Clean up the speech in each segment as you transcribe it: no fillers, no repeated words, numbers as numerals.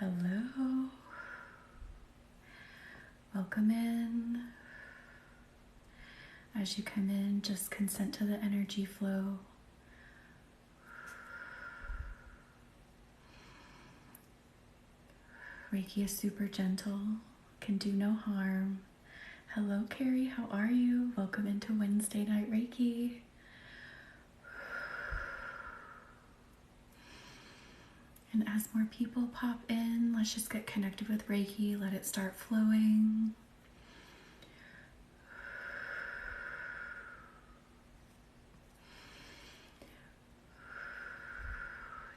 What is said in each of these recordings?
Hello. Welcome in. As you come in, just consent to the energy flow. Reiki is super gentle, can do no harm. Hello, Carrie. How are you? Welcome into Wednesday Night Reiki. And as more people pop in, let's just get connected with Reiki. Let it start flowing.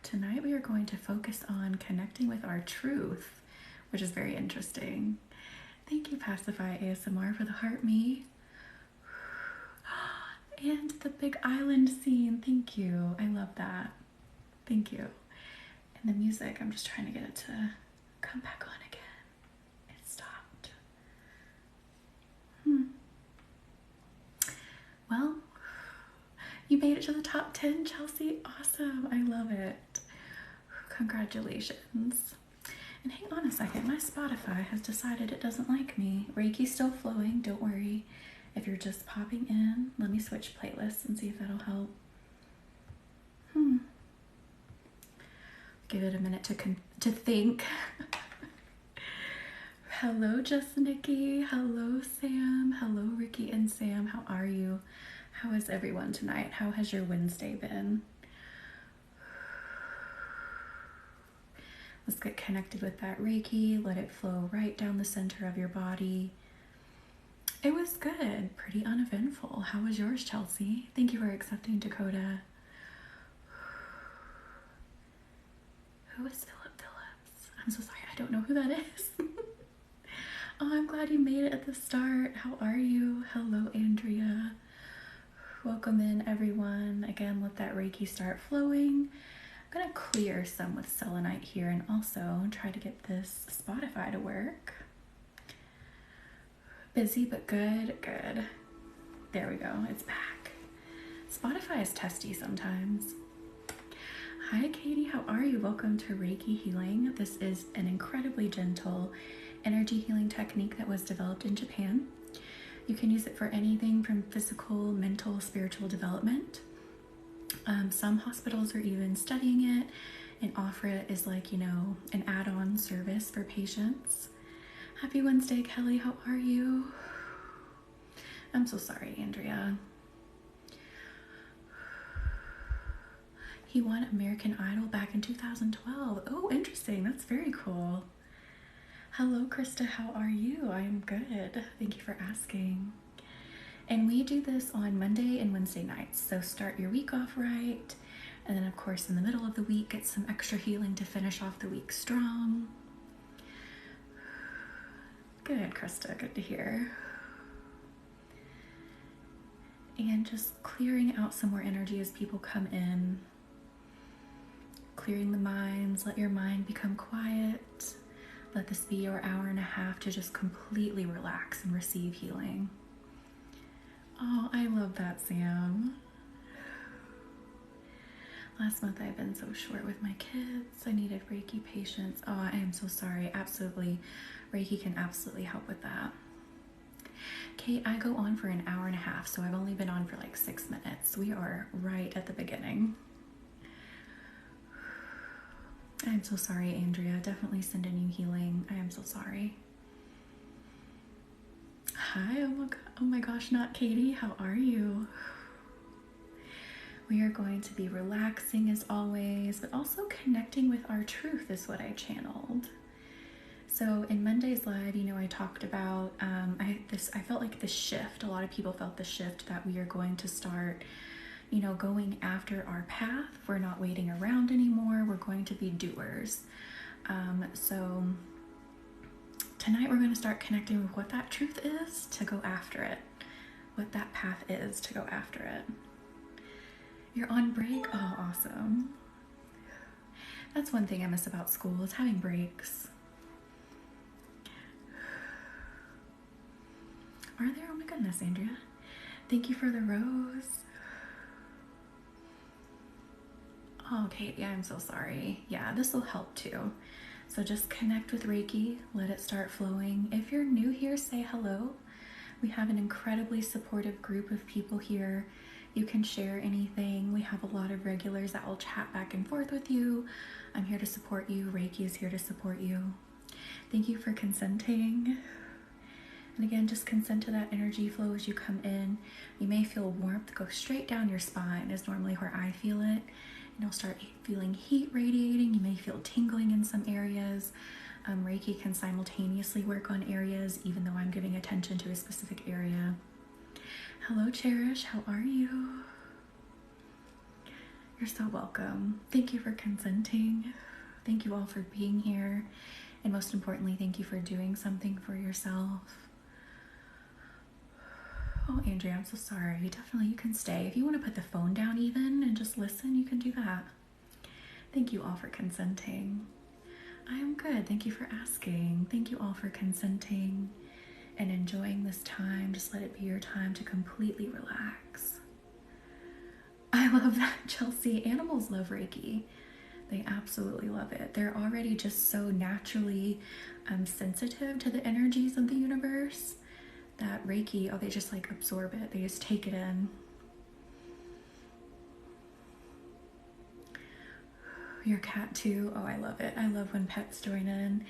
Tonight we are going to focus on connecting with our truth, which is very interesting. Thank you, Pacify ASMR, for the heart me. And the big island scene. Thank you. I love that. Thank you. And the music, I'm just trying to get it to come back on again. It stopped. Well, you made it to the top 10, Chelsea. Awesome. I love it. Congratulations. And hang on a second. My Spotify has decided it doesn't like me. Reiki's still flowing. Don't worry. If you're just popping in, let me switch playlists and see if that'll help. Give it a minute to think. Hello, Just Nikki. Hello, Sam. Hello, Ricky and Sam. How are you? How is everyone tonight? How has your Wednesday been? Let's get connected with that Reiki. Let it flow right down the center of your body. It was good. Pretty uneventful. How was yours, Chelsea? Thank you for accepting, Dakota. Who is Philip Phillips? I'm so sorry. I don't know who that is. Oh, I'm glad you made it at the start. How are you? Hello, Andrea. Welcome in, everyone. Again, let that Reiki start flowing. I'm going to clear some with selenite here and also try to get this Spotify to work. Busy, but good. Good. There we go. It's back. Spotify is testy sometimes. Hi, Katie. How are you? Welcome to Reiki Healing. This is an incredibly gentle energy healing technique that was developed in Japan. You can use it for anything from physical, mental, spiritual development. Some hospitals are even studying it and offer it as like, an add-on service for patients. Happy Wednesday, Kelly. How are you? I'm so sorry, Andrea. He won American Idol back in 2012. Oh, interesting. That's very cool. Hello, Krista. How are you? I'm good. Thank you for asking. And we do this on Monday and Wednesday nights. So start your week off right. And then, of course, in the middle of the week, get some extra healing to finish off the week strong. Good, Krista. Good to hear. And just clearing out some more energy as people come in. Clearing the minds. Let your mind become quiet. Let this be your hour and a half to just completely relax and receive healing. Oh, I love that, Sam. Last month I've been so short with my kids. I needed Reiki patience. Oh, I am so sorry. Absolutely. Reiki can absolutely help with that. Kate, I go on for an hour and a half, so I've only been on for like 6 minutes. We are right at the beginning. I'm so sorry, Andrea. Definitely sending you healing. I am so sorry. Hi, oh my gosh, not Katie. How are you? We are going to be relaxing as always, but also connecting with our truth is what I channeled. So in Monday's live, I talked about, I felt like the shift. A lot of people felt the shift that we are going to start going after our path. We're not waiting around anymore. We're going to be doers. So tonight we're going to start connecting with what that truth is to go after it. What that path is to go after it. You're on break? Oh, awesome. That's one thing I miss about school is having breaks. Are there? Oh my goodness, Andrea. Thank you for the rose. Oh, Katie, I'm so sorry. Yeah, this will help too. So just connect with Reiki, let it start flowing. If you're new here, say hello. We have an incredibly supportive group of people here. You can share anything. We have a lot of regulars that will chat back and forth with you. I'm here to support you. Reiki is here to support you. Thank you for consenting. And again, just consent to that energy flow as you come in. You may feel warmth go straight down your spine is normally where I feel it. And you'll start feeling heat radiating. You may feel tingling in some areas. Reiki can simultaneously work on areas, even though I'm giving attention to a specific area. Hello, Cherish. How are you? You're so welcome. Thank you for consenting. Thank you all for being here. And most importantly, thank you for doing something for yourself. Oh, Andrea, I'm so sorry. Definitely, you can stay. If you want to put the phone down even and just listen, you can do that. Thank you all for consenting. I am good. Thank you for asking. Thank you all for consenting and enjoying this time. Just let it be your time to completely relax. I love that, Chelsea. Animals love Reiki. They absolutely love it. They're already just so naturally sensitive to the energies of the universe that Reiki, they just like absorb it. They just take it in. Your cat too. Oh, I love it. I love when pets join in.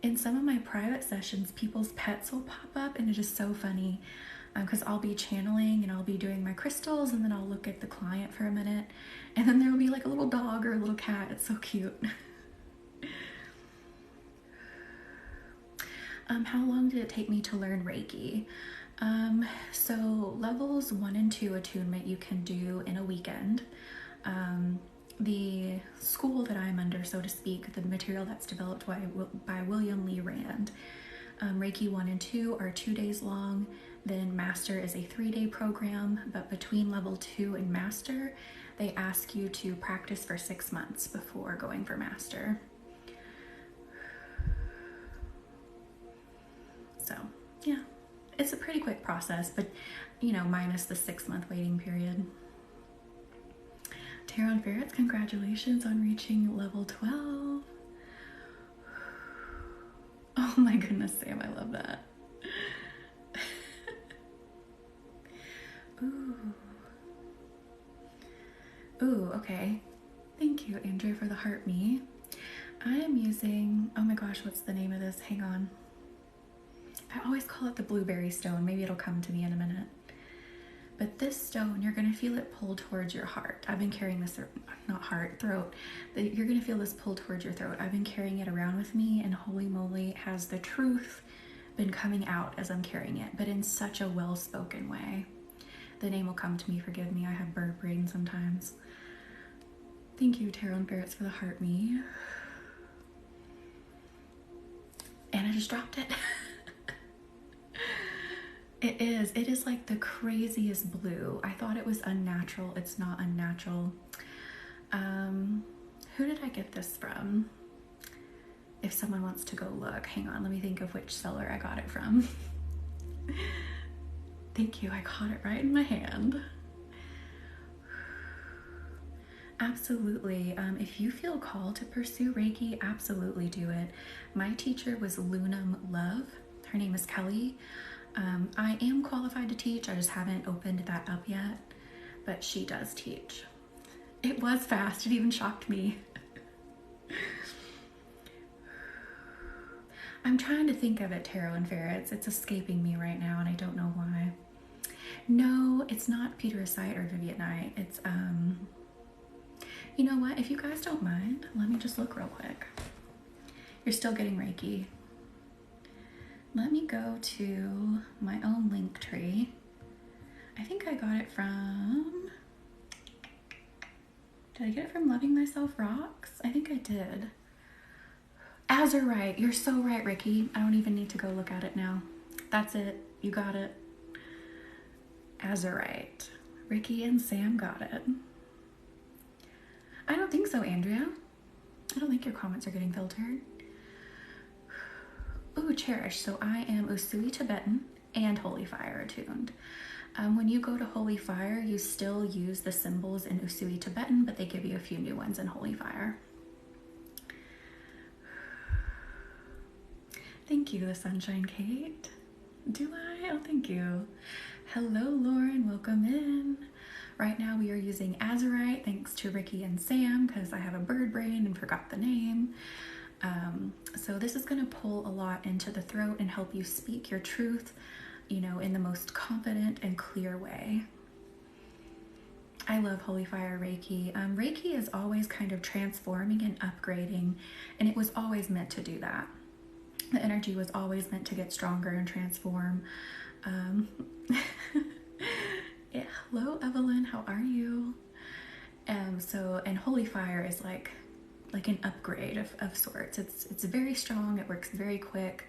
In some of my private sessions, people's pets will pop up, and it's just so funny because I'll be channeling and I'll be doing my crystals, and then I'll look at the client for a minute, and then there will be like a little dog or a little cat. It's so cute. How long did it take me to learn Reiki? So levels 1 and 2 attunement you can do in a weekend. The school that I'm under, so to speak, the material that's developed by William Lee Rand, Reiki 1 and 2 are 2 days long. Then Master is a 3-day program, but between level 2 and Master, they ask you to practice for 6 months before going for Master. So, yeah, it's a pretty quick process, but, minus the 6-month waiting period. Tarot and Ferrets, congratulations on reaching level 12. Oh my goodness, Sam, I love that. Ooh, okay. Thank you, Andrea, for the heart me. I am using, oh my gosh, what's the name of this? Hang on. I always call it the blueberry stone. Maybe it'll come to me in a minute. But this stone, you're going to feel it pull towards your heart. I've been carrying this, not heart, throat. You're going to feel this pull towards your throat. I've been carrying it around with me, and holy moly, has the truth been coming out as I'm carrying it, but in such a well-spoken way. The name will come to me, forgive me. I have bird brain sometimes. Thank you, Tarot and Ferrets, for the heart me. And I just dropped it. It is like the craziest blue. I thought it was unnatural. It's not unnatural. Who did I get this from? If someone wants to go look, hang on, let me think of which seller I got it from. Thank you, I caught it right in my hand. Absolutely. If you feel called to pursue Reiki, absolutely do it. My teacher was Lunam Love. Her name is Kelly. I am qualified to teach. I just haven't opened that up yet, but she does teach. It was fast. It even shocked me. I'm trying to think of it, Tarot and Ferrets. It's escaping me right now, and I don't know why. No, it's not Peter Asite or Vivian Knight. It's, you know what? If you guys don't mind, let me just look real quick. You're still getting Reiki. Let me go to my own link tree. I think I got it from, did I get it from Loving Myself Rocks? I think I did. Azurite, you're so right, Ricky. I don't even need to go look at it now. That's it, you got it. Azurite. Ricky and Sam got it. I don't think so, Andrea. I don't think your comments are getting filtered. Ooh, Cherish. So I am Usui Tibetan and Holy Fire attuned. When you go to Holy Fire, you still use the symbols in Usui Tibetan, but they give you a few new ones in Holy Fire. Thank you, the Sunshine Kate. Do I? Oh, thank you. Hello, Lauren. Welcome in. Right now we are using Azurite, thanks to Ricky and Sam, because I have a bird brain and forgot the name. So this is going to pull a lot into the throat and help you speak your truth, you know, in the most confident and clear way. I love Holy Fire Reiki. Reiki is always kind of transforming and upgrading, and it was always meant to do that. The energy was always meant to get stronger and transform. Yeah, hello, Evelyn. How are you? And Holy Fire is like an upgrade of sorts. It's very strong. It works very quick.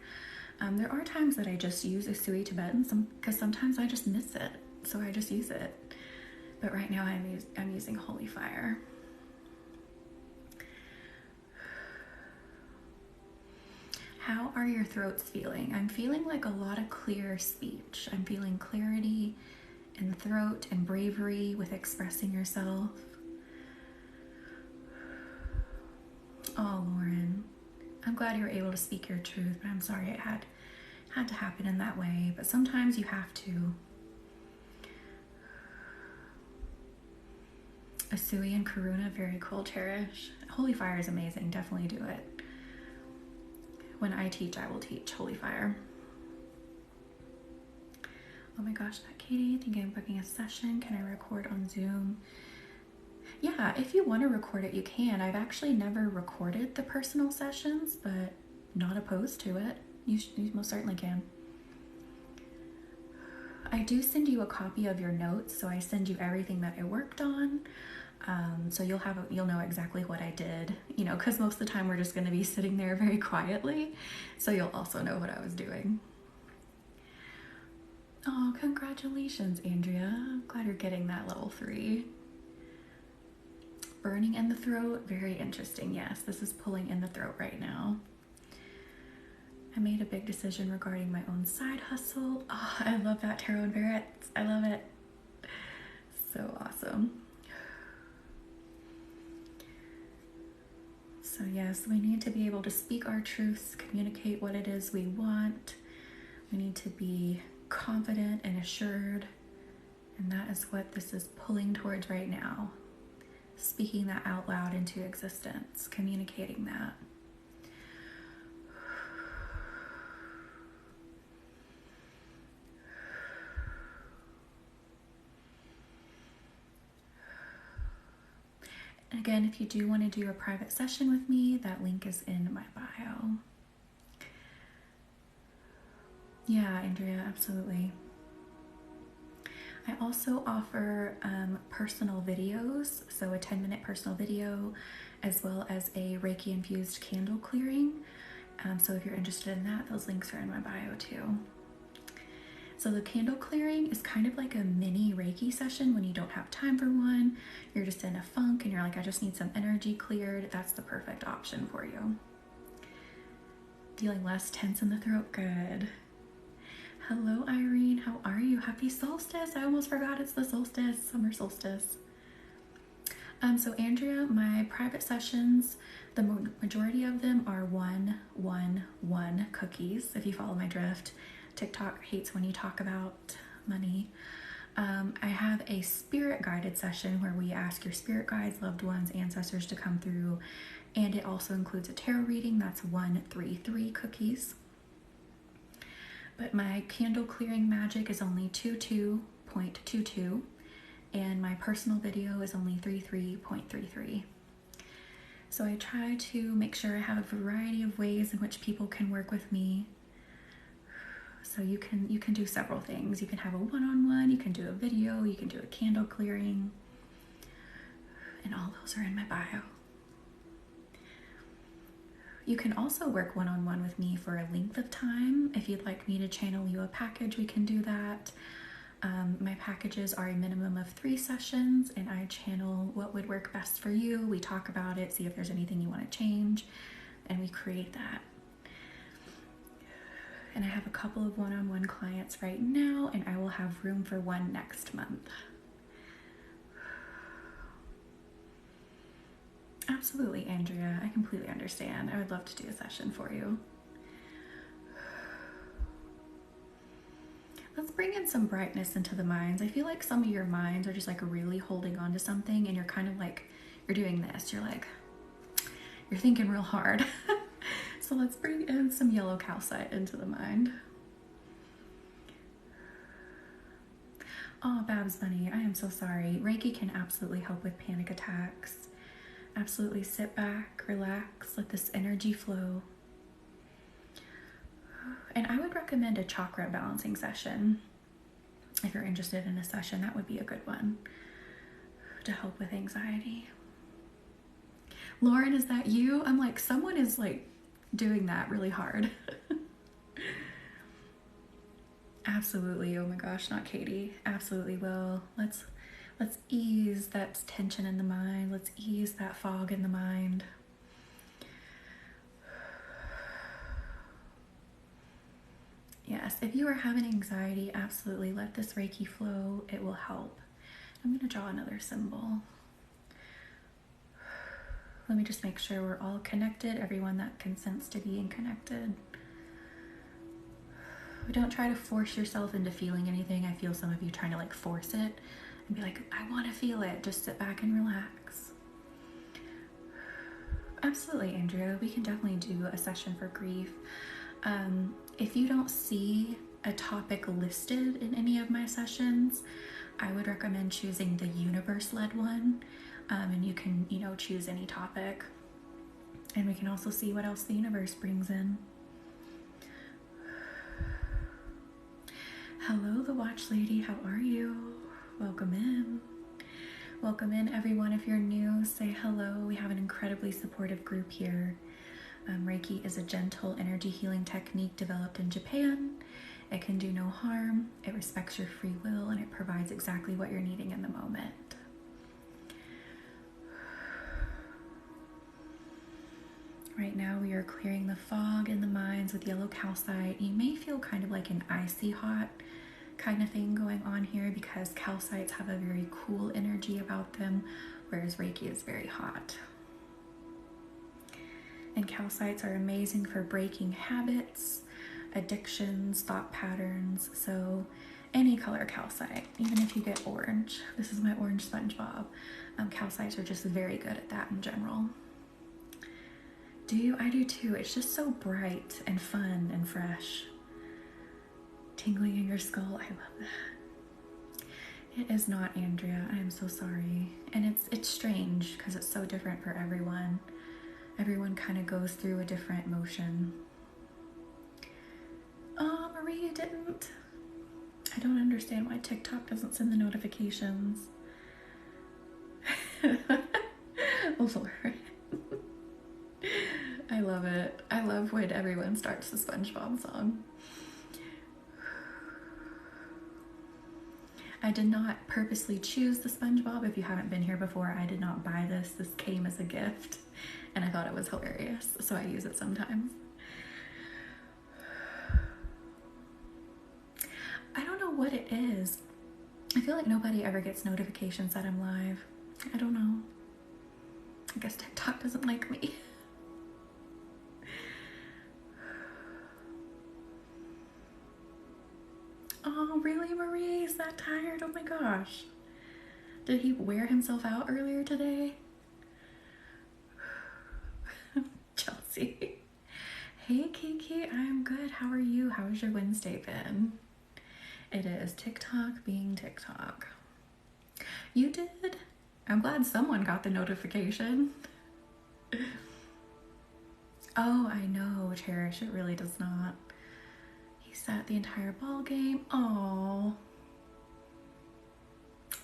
There are times that I just use Usui Tibetan because sometimes I just miss it, so I just use it. But right now I'm using Holy Fire. How are your throats feeling? I'm feeling like a lot of clear speech. I'm feeling clarity in the throat and bravery with expressing yourself. Oh, Lauren, I'm glad you were able to speak your truth, but I'm sorry it had to happen in that way. But sometimes you have to. Usui and Karuna, very cool, Cherish. Holy Fire is amazing. Definitely do it. When I teach, I will teach Holy Fire. Oh my gosh, that Katie, I think I'm booking a session. Can I record on Zoom? Yeah, if you want to record it, you can. I've actually never recorded the personal sessions, but not opposed to it. You most certainly can. I do send you a copy of your notes, so I send you everything that I worked on. So you'll know exactly what I did, you know, because most of the time we're just going to be sitting there very quietly. So you'll also know what I was doing. Oh, congratulations, Andrea. I'm glad you're getting that level 3. Burning in the throat, very interesting. Yes, this is pulling in the throat right now. I made a big decision regarding my own side hustle. Oh, I love that, Tarot and Barrett's. I love it. So awesome. So yes, we need to be able to speak our truths, communicate what it is we want. We need to be confident and assured. And that is what this is pulling towards right now. Speaking that out loud into existence, communicating that. Again, if you do want to do a private session with me, that link is in my bio. Yeah, Andrea, absolutely. I also offer personal videos, so a 10-minute personal video, as well as a Reiki infused candle clearing. So if you're interested in that, those links are in my bio too. So the candle clearing is kind of like a mini Reiki session when you don't have time for one. You're just in a funk and you're like, I just need some energy cleared. That's the perfect option for you. Feeling less tense in the throat? Good. Hello, Irene. How are you? Happy solstice. I almost forgot it's the solstice, summer solstice. So Andrea, my private sessions, the majority of them are 1-1-1 cookies, if you follow my drift. TikTok hates when you talk about money. I have a spirit guided session where we ask your spirit guides, loved ones, ancestors to come through, and it also includes a tarot reading. That's 1-3-3 cookies. But my candle clearing magic is only 22.22, and my personal video is only 33.33. So I try to make sure I have a variety of ways in which people can work with me. So you can do several things. You can have a one-on-one, you can do a video, you can do a candle clearing, and all those are in my bio. You can also work one-on-one with me for a length of time. If you'd like me to channel you a package, we can do that. My packages are a minimum of 3 sessions, and I channel what would work best for you. We talk about it, see if there's anything you want to change, and we create that. And I have a couple of one-on-one clients right now, and I will have room for one next month. Absolutely, Andrea. I completely understand. I would love to do a session for you. bring in some brightness into the minds. I feel like some of your minds are just like really holding on to something, and you're kind of like, you're doing this. You're like, you're thinking real hard. So let's bring in some yellow calcite into the mind. Oh, Babs Bunny, I am so sorry. Reiki can absolutely help with panic attacks. Absolutely sit back, relax, let this energy flow. And I would recommend a chakra balancing session. If you're interested in a session, that would be a good one to help with anxiety. Lauren, is that you? I'm like, someone is like doing that really hard. Absolutely. Oh my gosh, not Katie. Absolutely will. Let's ease that tension in the mind. Let's ease that fog in the mind. Yes, if you are having anxiety, absolutely let this Reiki flow. It will help. I'm going to draw another symbol. Let me just make sure we're all connected, everyone that consents to being connected. Don't try to force yourself into feeling anything. I feel some of you trying to like force it and be like, I want to feel it. Just sit back and relax. Absolutely, Andrea. We can definitely do a session for grief. If you don't see a topic listed in any of my sessions, I would recommend choosing the universe-led one. And you can, choose any topic. And we can also see what else the universe brings in. Hello, the Watch Lady. How are you? Welcome in. Welcome in, everyone. If you're new, say hello. We have an incredibly supportive group here. Reiki is a gentle energy healing technique developed in Japan. It can do no harm. It respects your free will, and it provides exactly what you're needing in the moment. Right now we are clearing the fog in the minds with yellow calcite. You may feel kind of like an icy hot kind of thing going on here because calcites have a very cool energy about them, whereas Reiki is very hot. And calcites are amazing for breaking habits, addictions, thought patterns. So any color calcite, even if you get orange, this is my orange SpongeBob, calcites are just very good at that in general. Do you? I do too. It's just so bright and fun and fresh. Tingling in your skull. I love that. It is not, Andrea. I am so sorry. And it's strange because it's so different for everyone. Everyone kind of goes through a different motion. Oh, Marie, you didn't. I don't understand why TikTok doesn't send the notifications. Oh, Lord. I love it. I love when everyone starts the SpongeBob song. I did not purposely choose the SpongeBob. If you haven't been here before, I did not buy this. This came as a gift, and I thought it was hilarious, so I use it sometimes. I don't know what it is. I feel like nobody ever gets notifications that I'm live. I don't know. I guess TikTok doesn't like me. Oh, really, Marie? Is that tired? Oh my gosh. Did he wear himself out earlier today? Chelsea. Hey, Kiki. I'm good. How are you? How's your Wednesday been? It is TikTok being TikTok. You did? I'm glad someone got the notification. Oh, I know, Cherish. It really does not. He sat the entire ball game. Oh,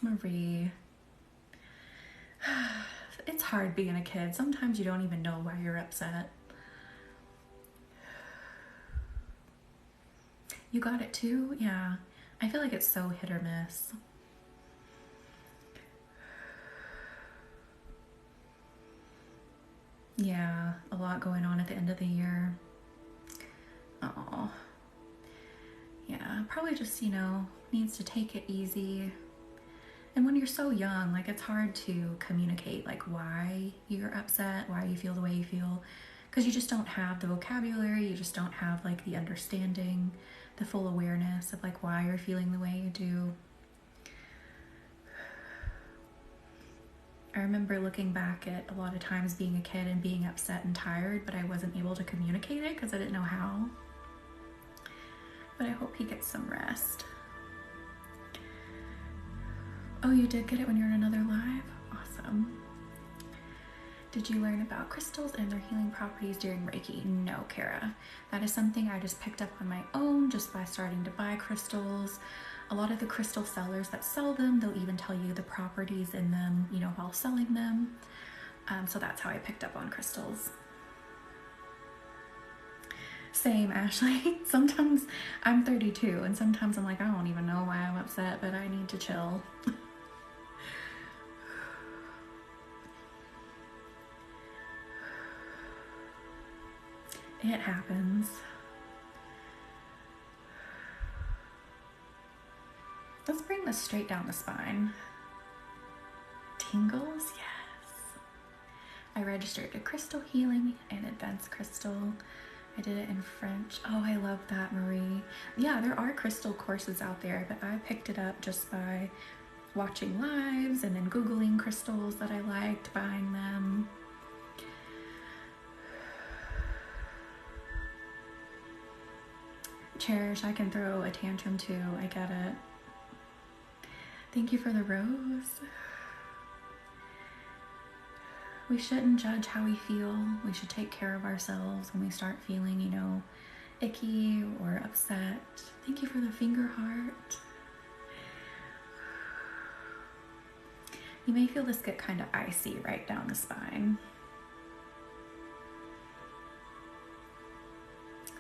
Marie. It's hard being a kid. Sometimes you don't even know why you're upset. You got it too? Yeah. I feel like it's so hit or miss. Yeah, a lot going on at the end of the year. Oh. Yeah, probably just, needs to take it easy. And when you're so young, like, it's hard to communicate, like, why you're upset, why you feel the way you feel, because you just don't have the vocabulary, you just don't have, like, the understanding the full awareness of like why you're feeling the way you do. I remember looking back at a lot of times being a kid and being upset and tired, but I wasn't able to communicate it because I didn't know how. But I hope he gets some rest. Oh, you did get it when you were in another live? Awesome. Did you learn about crystals and their healing properties during Reiki? No, Kara. That is something I just picked up on my own just by starting to buy crystals. A lot of the crystal sellers that sell them, they'll even tell you the properties in them, you know, while selling them. So that's how I picked up on crystals. Same, Ashley. Sometimes I'm 32 and sometimes I'm like, I don't even know why I'm upset, but I need to chill. It happens. Let's bring this straight down the spine. Tingles, yes. I registered a crystal healing and advanced crystal. I did it in French. Oh, I love that, Marie. Yeah, there are crystal courses out there, but I picked it up just by watching lives and then Googling crystals that I liked, buying them. Cherish, I can throw a tantrum too. I get it. Thank you for the rose. We shouldn't judge how we feel. We should take care of ourselves when we start feeling, you know, icky or upset. Thank you for the finger heart. You may feel this get kind of icy right down the spine.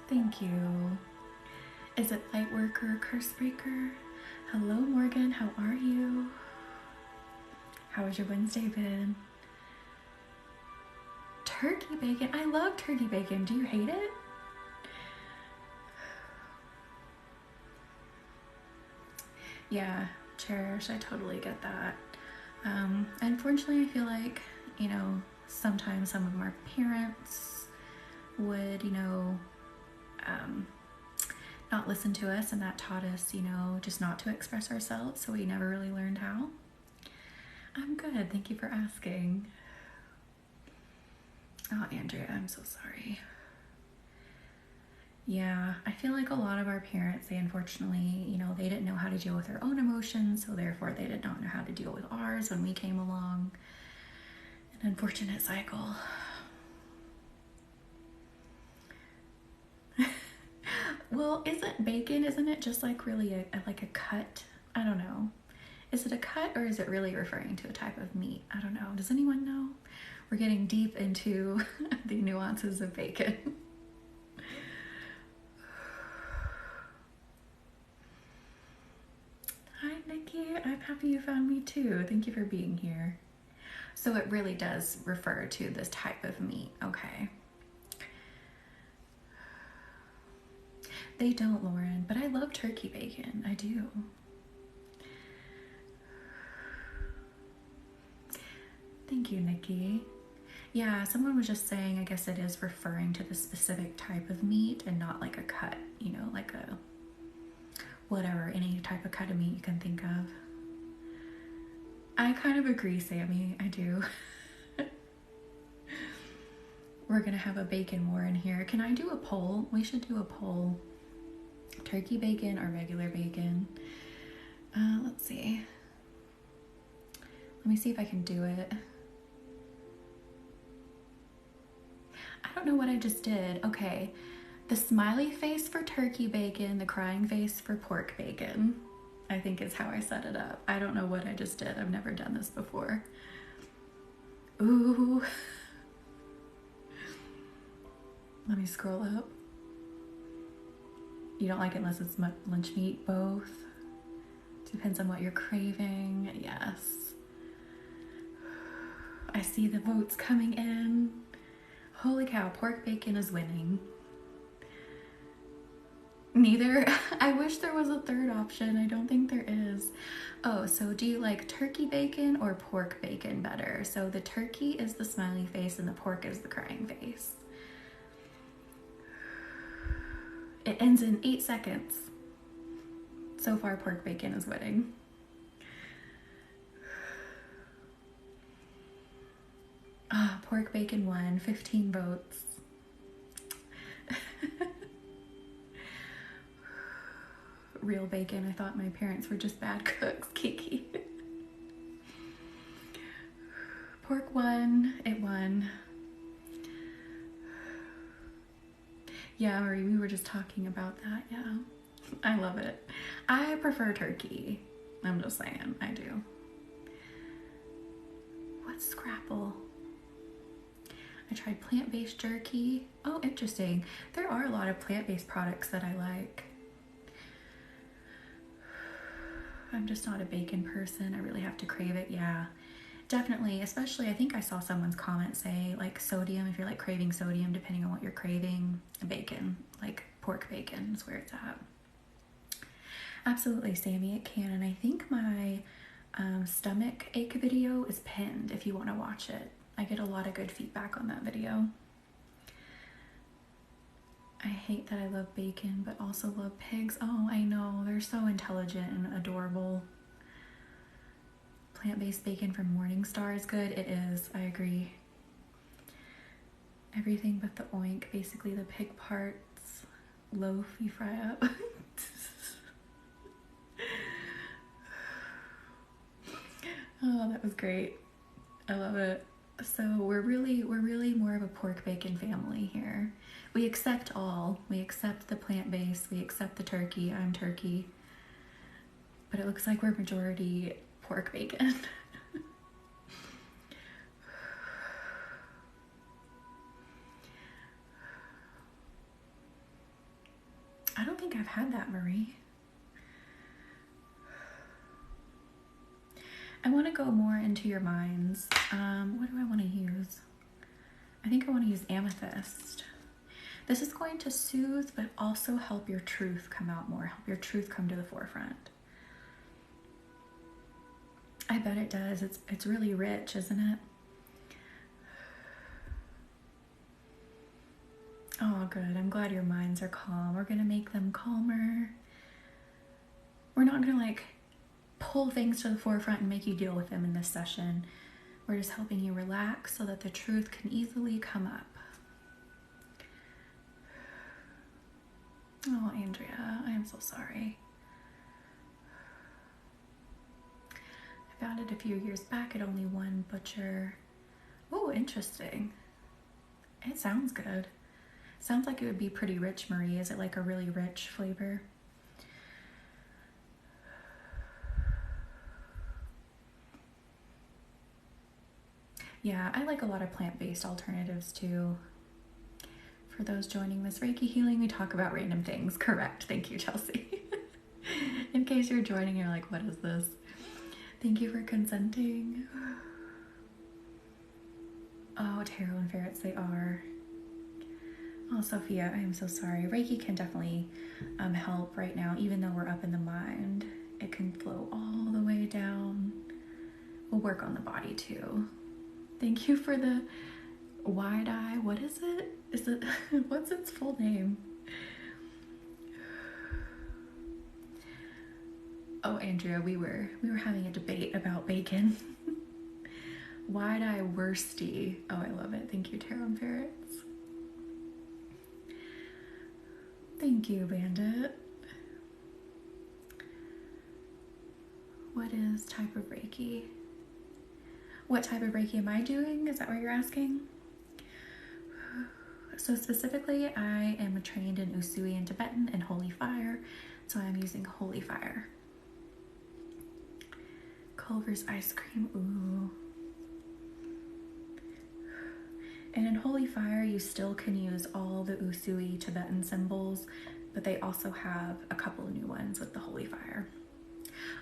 Thank you. Is it light worker or curse breaker? Hello, Morgan. How are you? How has your Wednesday been? Turkey bacon. I love turkey bacon. Do you hate it? Yeah, Cherish. I totally get that. Unfortunately, I feel like, you know, sometimes some of our parents would, you know, not listen to us, and that taught us, you know, just not to express ourselves, so we never really learned how. I'm good, thank you for asking. Oh, Andrea, I'm so sorry. Yeah, I feel like a lot of our parents, they unfortunately, you know, they didn't know how to deal with their own emotions, so therefore they did not know how to deal with ours when we came along. An unfortunate cycle. Well, isn't it just like really a cut? I don't know. Is it a cut or is it really referring to a type of meat? I don't know. Does anyone know? We're getting deep into the nuances of bacon. Hi, Nikki. I'm happy you found me too. Thank you for being here. So it really does refer to this type of meat. Okay. They don't, Lauren, but I love turkey bacon. I do. Thank you, Nikki. Yeah, someone was just saying, I guess it is referring to the specific type of meat and not like a cut, you know, like a whatever, any type of cut of meat you can think of. I kind of agree, Sammy. I do. We're gonna have a bacon war in here. Can I do a poll? We should do a poll. Turkey bacon or regular bacon? Let's see. Let me see if I can do it. I don't know what I just did. Okay. The smiley face for turkey bacon, the crying face for pork bacon, I think is how I set it up. I don't know what I just did. I've never done this before. Ooh. Let me scroll up. You don't like it unless it's lunch meat? Both. Depends on what you're craving. Yes. I see the votes coming in. Holy cow, pork bacon is winning. Neither. I wish there was a third option. I don't think there is. Oh, so do you like turkey bacon or pork bacon better? So the turkey is the smiley face and the pork is the crying face. It ends in 8 seconds. So far, pork bacon is winning. Pork bacon won, 15 votes. Real bacon. I thought my parents were just bad cooks. Kiki. Pork won. It won. Yeah, Marie, we were just talking about that. Yeah, I love it. I prefer turkey. I'm just saying, I do. What's Scrapple? I tried plant-based jerky. Oh, interesting. There are a lot of plant-based products that I like. I'm just not a bacon person. I really have to crave it. Yeah, definitely. Especially, I think I saw someone's comment say like sodium, if you're like craving sodium, depending on what you're craving, bacon, like pork bacon is where it's at. Absolutely, Sammy, it can. And I think my stomach ache video is pinned if you want to watch it. I get a lot of good feedback on that video. I hate that I love bacon, but also love pigs. Oh, I know. They're so intelligent and adorable. Plant-based bacon from Morningstar is good. It is. I agree. Everything but the oink. Basically, the pig parts. Loaf you fry up. Oh, that was great. I love it. So we're really more of a pork bacon family here. We accept all. We accept the plant-based. We accept the turkey. I'm turkey. But it looks like we're majority pork bacon. I don't think I've had that, Marie. I want to go more into your minds. What do I want to use? I think I want to use amethyst. This is going to soothe, but also help your truth come out more, help your truth come to the forefront. I bet it does. It's really rich, isn't it? Oh, good. I'm glad your minds are calm. We're going to make them calmer. We're not going to like pull things to the forefront and make you deal with them in this session. We're just helping you relax so that the truth can easily come up. Oh, Andrea, I am so sorry. I found it a few years back at only one butcher. Oh, interesting. It sounds good. Sounds like it would be pretty rich, Marie. Is it like a really rich flavor? Yeah, I like a lot of plant-based alternatives too. For those joining this Reiki healing, we talk about random things. Correct. Thank you, Chelsea. In case you're joining, you're like, what is this? Thank you for consenting. Oh, tarot and ferrets, they are. Oh, Sophia, I am so sorry. Reiki can definitely help right now, even though we're up in the mind. It can flow all the way down. We'll work on the body too. Thank you for the wide eye. What is it? Is it what's its full name? Oh, Andrea, we were having a debate about bacon. Wide eye worsty. Oh, I love it. Thank you, Tarot and Ferrets. Thank you, Bandit. What is type of Reiki? What type of Reiki am I doing? Is that what you're asking? So specifically, I am trained in Usui and Tibetan and Holy Fire, so I'm using Holy Fire. Culver's ice cream, ooh. And in Holy Fire, you still can use all the Usui Tibetan symbols, but they also have a couple of new ones with the Holy Fire.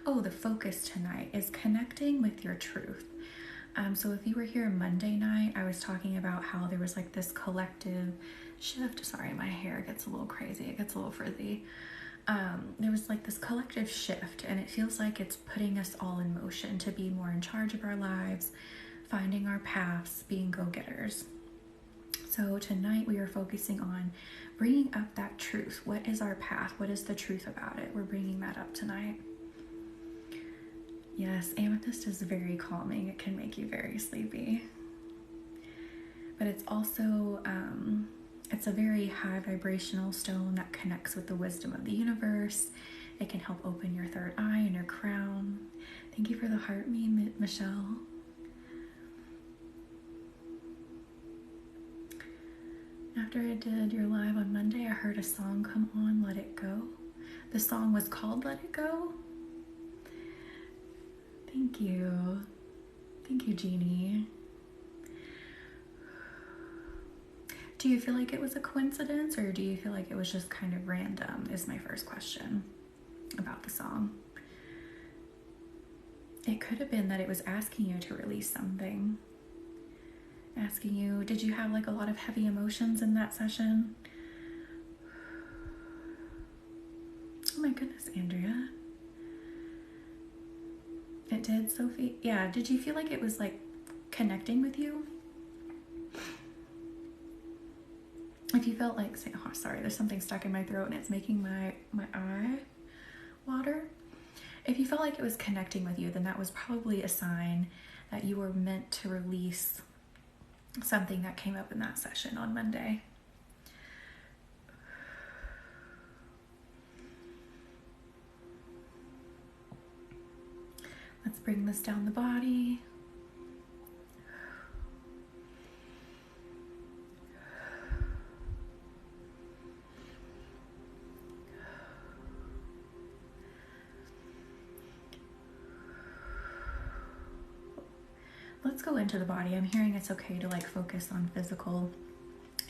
Oh, the focus tonight is connecting with your truth. So if you were here Monday night, I was talking about how there was like this collective shift. Sorry, my hair gets a little crazy. It gets a little frizzy. There was like this collective shift, and it feels like it's putting us all in motion to be more in charge of our lives, finding our paths, being go-getters. So tonight we are focusing on bringing up that truth. What is our path? What is the truth about it? We're bringing that up tonight. Yes, amethyst is very calming. It can make you very sleepy. But it's also, it's a very high vibrational stone that connects with the wisdom of the universe. It can help open your third eye and your crown. Thank you for the heart me, Michelle. After I did your live on Monday, I heard a song come on, Let It Go. The song was called Let It Go. Thank you. Thank you, Jeannie. Do you feel like it was a coincidence, or do you feel like it was just kind of random, is my first question about the song. It could have been that it was asking you to release something. Asking you, did you have like a lot of heavy emotions in that session? Oh my goodness, Andrea. It did, Sophie? Yeah, did you feel like it was like connecting with you? If you felt like, oh, sorry, there's something stuck in my throat and it's making my eye water. If you felt like it was connecting with you, then that was probably a sign that you were meant to release something that came up in that session on Monday. Let's bring this down the body. Let's go into the body. I'm hearing it's okay to like focus on physical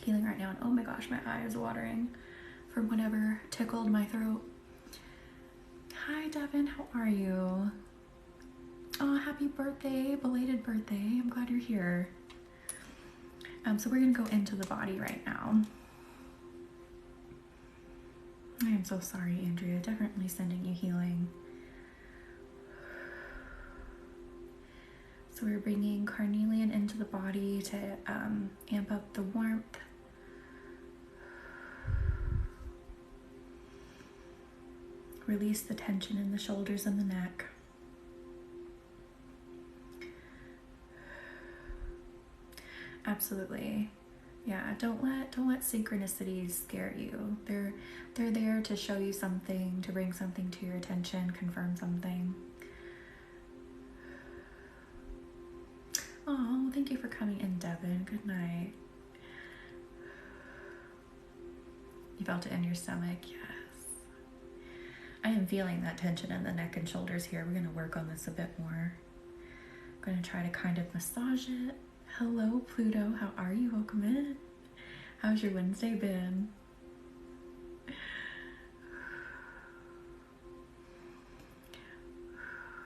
healing right now. And oh my gosh, my eye is watering from whatever tickled my throat. Hi, Devin, how are you? Oh, happy birthday, belated birthday. I'm glad you're here. So we're gonna go into the body right now. I am so sorry, Andrea. Definitely sending you healing. So we're bringing carnelian into the body to amp up the warmth. Release the tension in the shoulders and the neck. Absolutely. Yeah, don't let synchronicities scare you. They're there to show you something, to bring something to your attention, confirm something. Oh, thank you for coming in, Devin. Good night. You felt it in your stomach? Yes. I am feeling that tension in the neck and shoulders here. We're going to work on this a bit more. I'm going to try to kind of massage it. Hello, Pluto. How are you? Welcome in. How's your Wednesday been?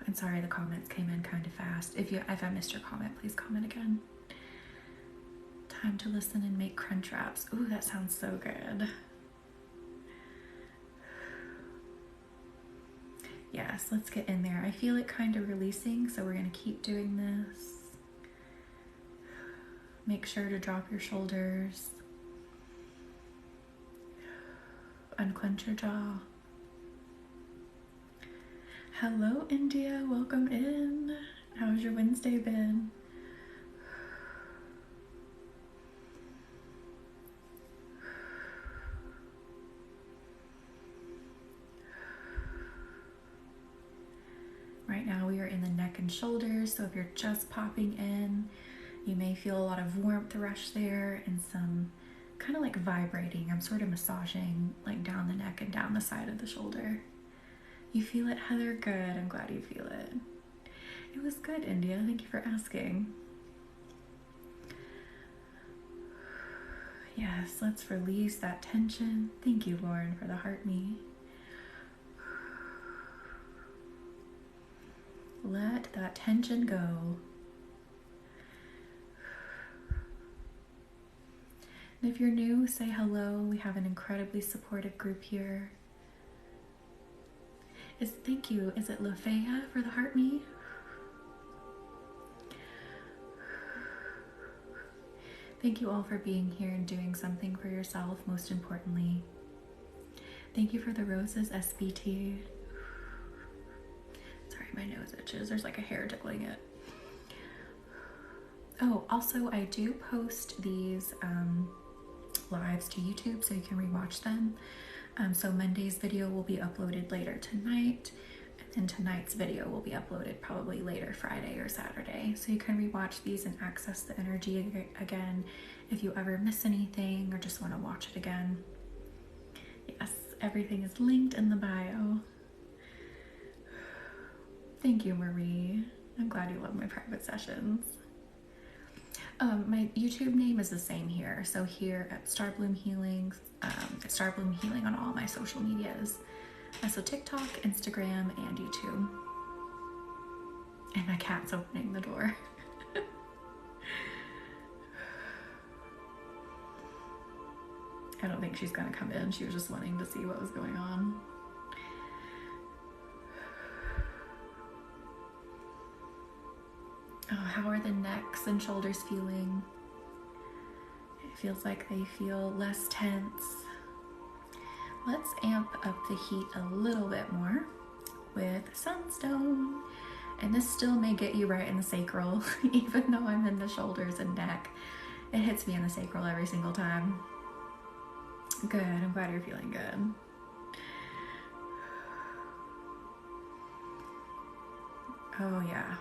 I'm sorry the comments came in kind of fast. If I missed your comment, please comment again. Time to listen and make crunch wraps. Ooh, that sounds so good. Yes, let's get in there. I feel it kind of releasing, so we're gonna keep doing this. Make sure to drop your shoulders. Unclench your jaw. Hello, India. Welcome in. How's your Wednesday been? Right now we are in the neck and shoulders, so if you're just popping in, you may feel a lot of warmth rush there and some kind of like vibrating. I'm sort of massaging like down the neck and down the side of the shoulder. You feel it, Heather? Good. I'm glad you feel it. It was good, India. Thank you for asking. Yes, let's release that tension. Thank you, Lauren, for the heart me. Let that tension go. And if you're new, say hello. We have an incredibly supportive group here. Thank you. Is it Lafaya for the heart me? Thank you all for being here and doing something for yourself, most importantly. Thank you for the roses, SBT. Sorry, my nose itches. There's like a hair tickling it. Oh, also, I do post these lives to YouTube so you can rewatch them. So Monday's video will be uploaded later tonight, and then tonight's video will be uploaded probably later Friday or Saturday. So you can rewatch these and access the energy again if you ever miss anything or just want to watch it again. Yes, everything is linked in the bio. Thank you, Marie. I'm glad you love my private sessions. My YouTube name is the same here. So here at Starbloom Healing, Starbloom Healing on all my social medias. So TikTok, Instagram, and YouTube. And my cat's opening the door. I don't think she's gonna come in. She was just wanting to see what was going on. Oh, how are the necks and shoulders feeling? It feels like they feel less tense. Let's amp up the heat a little bit more with sunstone. And this still may get you right in the sacral, even though I'm in the shoulders and neck. It hits me in the sacral every single time. Good, I'm glad you're feeling good. Oh yeah.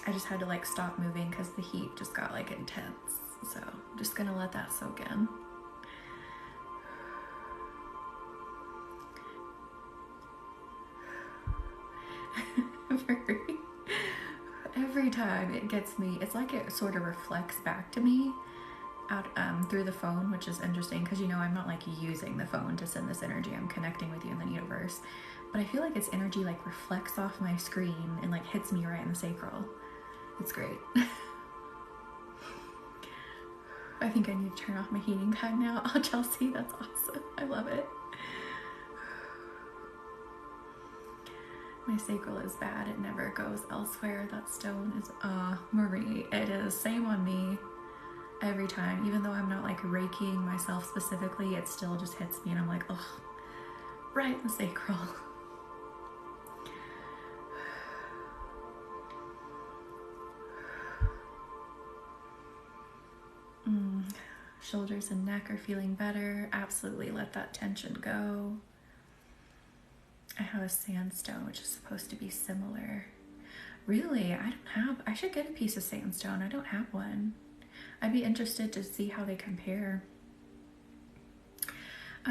I just had to like stop moving because the heat just got like intense. So I'm just gonna let that soak in. Every time it gets me, it's like it sort of reflects back to me out through the phone, which is interesting because you know I'm not like using the phone to send this energy. I'm connecting with you in the universe, but I feel like its energy like reflects off my screen and like hits me right in the sacral. It's great. I think I need to turn off my heating pad now. Oh, Chelsea, that's awesome. I love it. My sacral is bad. It never goes elsewhere. That stone is, Marie, it is. Same on me. Every time. Even though I'm not like Reikiing myself specifically, it still just hits me and I'm like, oh, right in the sacral. Shoulders and neck are feeling better. Absolutely let that tension go. I have a sandstone, which is supposed to be similar. Really? I should get a piece of sandstone. I don't have one. I'd be interested to see how they compare.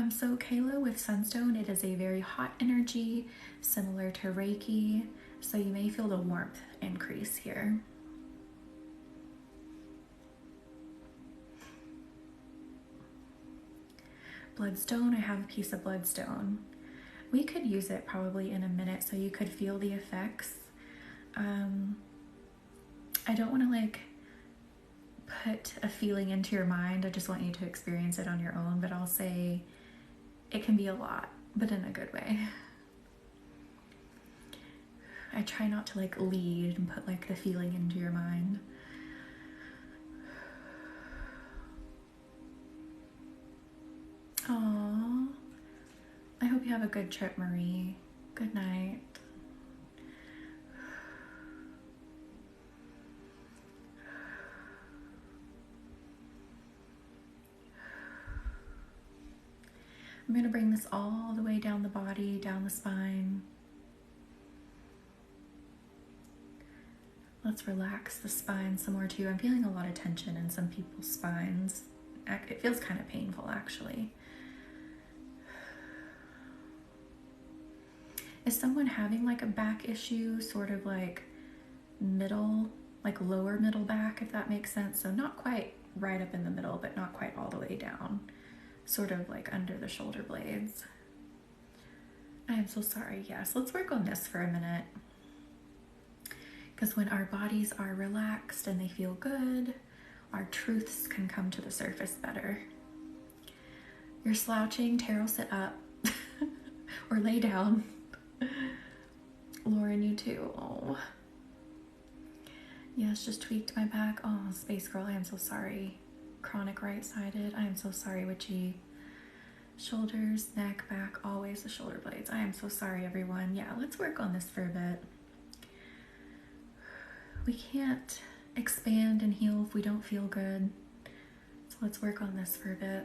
So Kayla, with sunstone, it is a very hot energy, similar to Reiki. So you may feel the warmth increase here. Bloodstone, I have a piece of bloodstone. We could use it probably in a minute so you could feel the effects. I don't want to like put a feeling into your mind. I just want you to experience it on your own, but I'll say it can be a lot, but in a good way. I try not to like lead and put like the feeling into your mind. Aww. I hope you have a good trip, Marie. Good night. I'm going to bring this all the way down the body, down the spine. Let's relax the spine some more too. I'm feeling a lot of tension in some people's spines. It feels kind of painful actually. Is someone having like a back issue, sort of like middle, like lower middle back, if that makes sense? So not quite right up in the middle, but not quite all the way down. Sort of like under the shoulder blades. I am so sorry. Yes, let's work on this for a minute. Because when our bodies are relaxed and they feel good, our truths can come to the surface better. You're slouching, Tarot, sit up. Or lay down. Lauren, you too. Oh. Yes, just tweaked my back. Oh, Space Girl, I am so sorry. Chronic right-sided. I am so sorry, Witchy. Shoulders, neck, back, always the shoulder blades. I am so sorry, everyone. Yeah, let's work on this for a bit. We can't expand and heal if we don't feel good. So let's work on this for a bit.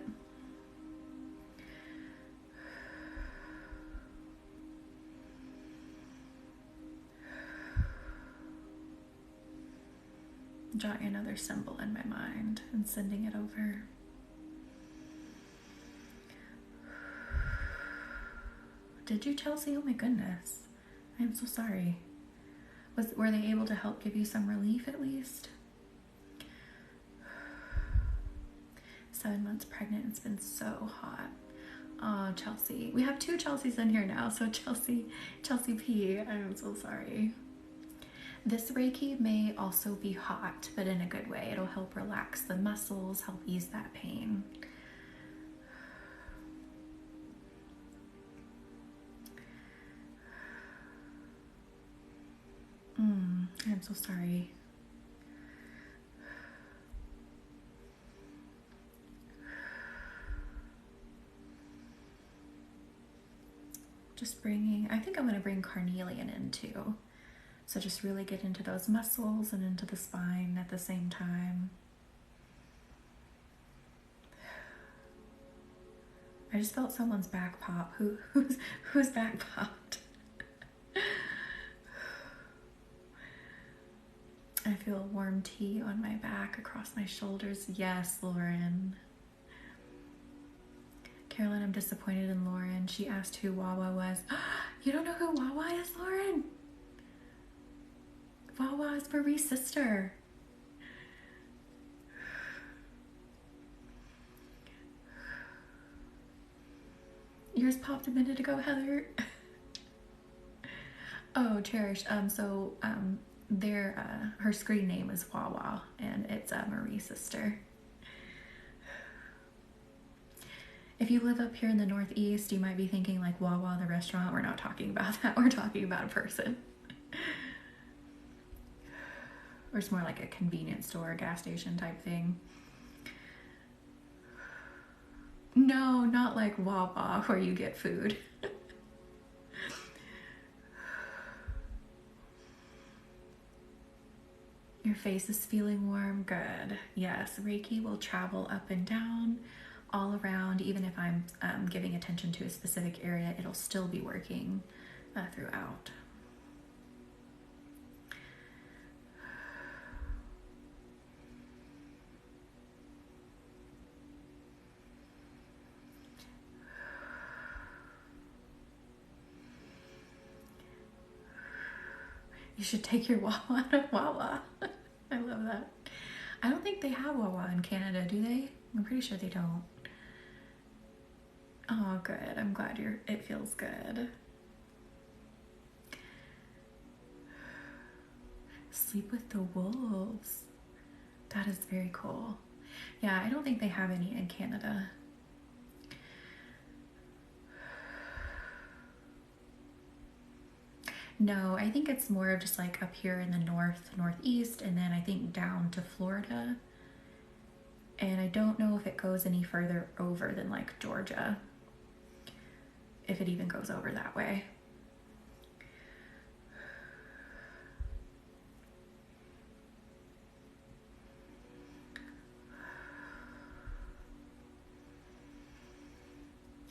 Jotting another symbol in my mind and sending it over. Did you, Chelsea? Oh my goodness. I am so sorry. Were they able to help give you some relief at least? 7 months pregnant. It's been so hot. Oh, Chelsea. We have 2 Chelseas in here now. So Chelsea P, I am so sorry. This Reiki may also be hot, but in a good way. It'll help relax the muscles, help ease that pain. I'm so sorry. Just bringing, I think I'm going to bring carnelian in too. So just really get into those muscles and into the spine at the same time. I just felt someone's back pop. Who's back popped? I feel warm tea on my back, across my shoulders. Yes, Lauren. Carolyn, I'm disappointed in Lauren. She asked who Wawa was. You don't know who Wawa is, Lauren? Wawa is Marie's sister. Yours popped a minute ago, Heather. Oh, Cherish. Her screen name is Wawa, and it's Marie's sister. If you live up here in the Northeast, you might be thinking like Wawa, the restaurant. We're not talking about that. We're talking about a person. Or it's more like a convenience store, gas station type thing. No, not like Wawa where you get food. Your face is feeling warm. Good. Yes, Reiki will travel up and down, all around. Even if I'm giving attention to a specific area, it'll still be working throughout. You should take your Wawa to Wawa. I love that. I don't think they have Wawa in Canada, do they? I'm pretty sure they don't. Oh, good. I'm glad it feels good. Sleep with the wolves. That is very cool. Yeah, I don't think they have any in Canada. No, I think it's more of just like up here in the northeast, and then I think down to Florida. And I don't know if it goes any further over than like Georgia, if it even goes over that way.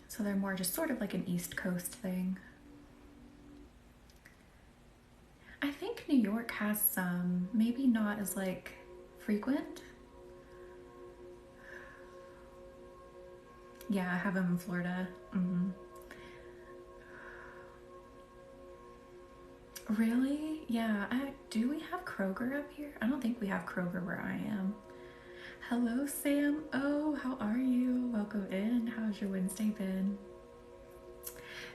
So they're more just sort of like an East Coast thing. I think New York has some, maybe not as like frequent. Yeah, I have them in Florida. Really? Yeah. Do we have Kroger up here? I don't think we have Kroger where I am. Hello, Sam. Oh, how are you? Welcome in. How's your Wednesday been?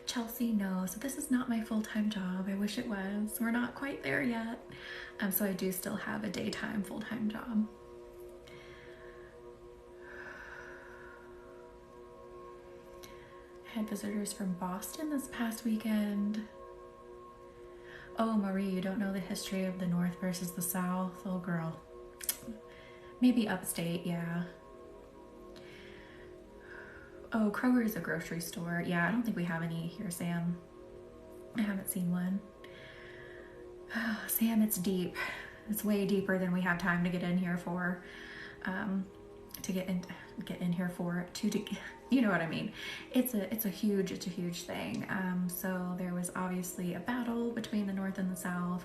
Chelsea, no. So this is not my full-time job. I wish it was. We're not quite there yet. So I do still have a daytime full-time job. I had visitors from Boston this past weekend. Oh, Marie, you don't know the history of the North versus the South? Oh, girl. Maybe upstate, yeah. Oh, Kroger's a grocery store. Yeah, I don't think we have any here, Sam. I haven't seen one. Oh, Sam, it's deep. It's way deeper than we have time to get in here for. You know what I mean. It's a huge thing. So there was obviously a battle between the North and the South.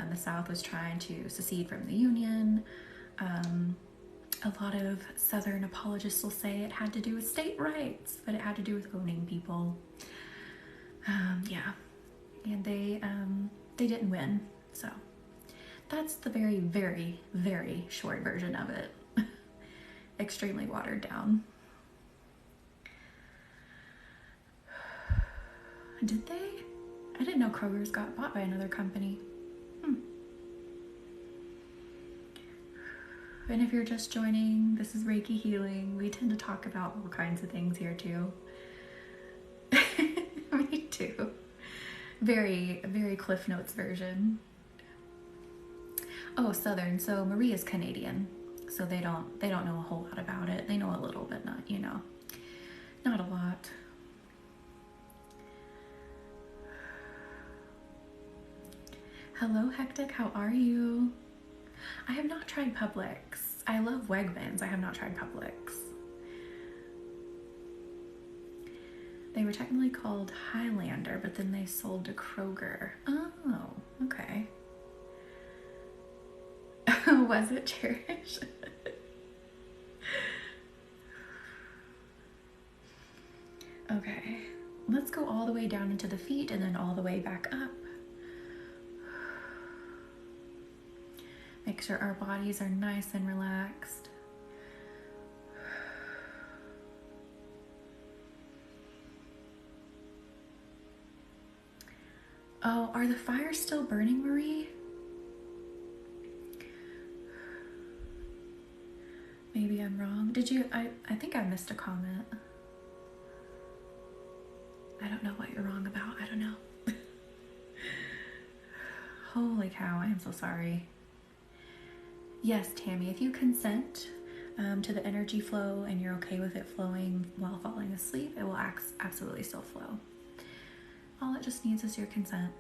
The South was trying to secede from the Union. A lot of Southern apologists will say it had to do with state rights, but it had to do with owning people. Yeah, and they didn't win. So that's the very, very, very short version of it. Extremely watered down. Did they? I didn't know Kroger's got bought by another company. And if you're just joining, this is Reiki Healing. We tend to talk about all kinds of things here too. Me too. Very, very Cliff Notes version. Oh, Southern. So Marie is Canadian. So they don't know a whole lot about it. They know a little bit, not a lot. Hello, Hectic. How are you? I have not tried Publix. I love Wegmans. I have not tried Publix. They were technically called Highlander, but then they sold to Kroger. Oh, okay. Was it Cherish? Okay, let's go all the way down into the feet and then all the way back up. Make sure our bodies are nice and relaxed. Oh, are the fires still burning, Marie? Maybe I'm wrong. Did you? I think I missed a comment. I don't know what you're wrong about. I don't know. Holy cow, I am so sorry. Yes, Tammy, if you consent to the energy flow and you're okay with it flowing while falling asleep, it will absolutely still flow. All it just needs is your consent.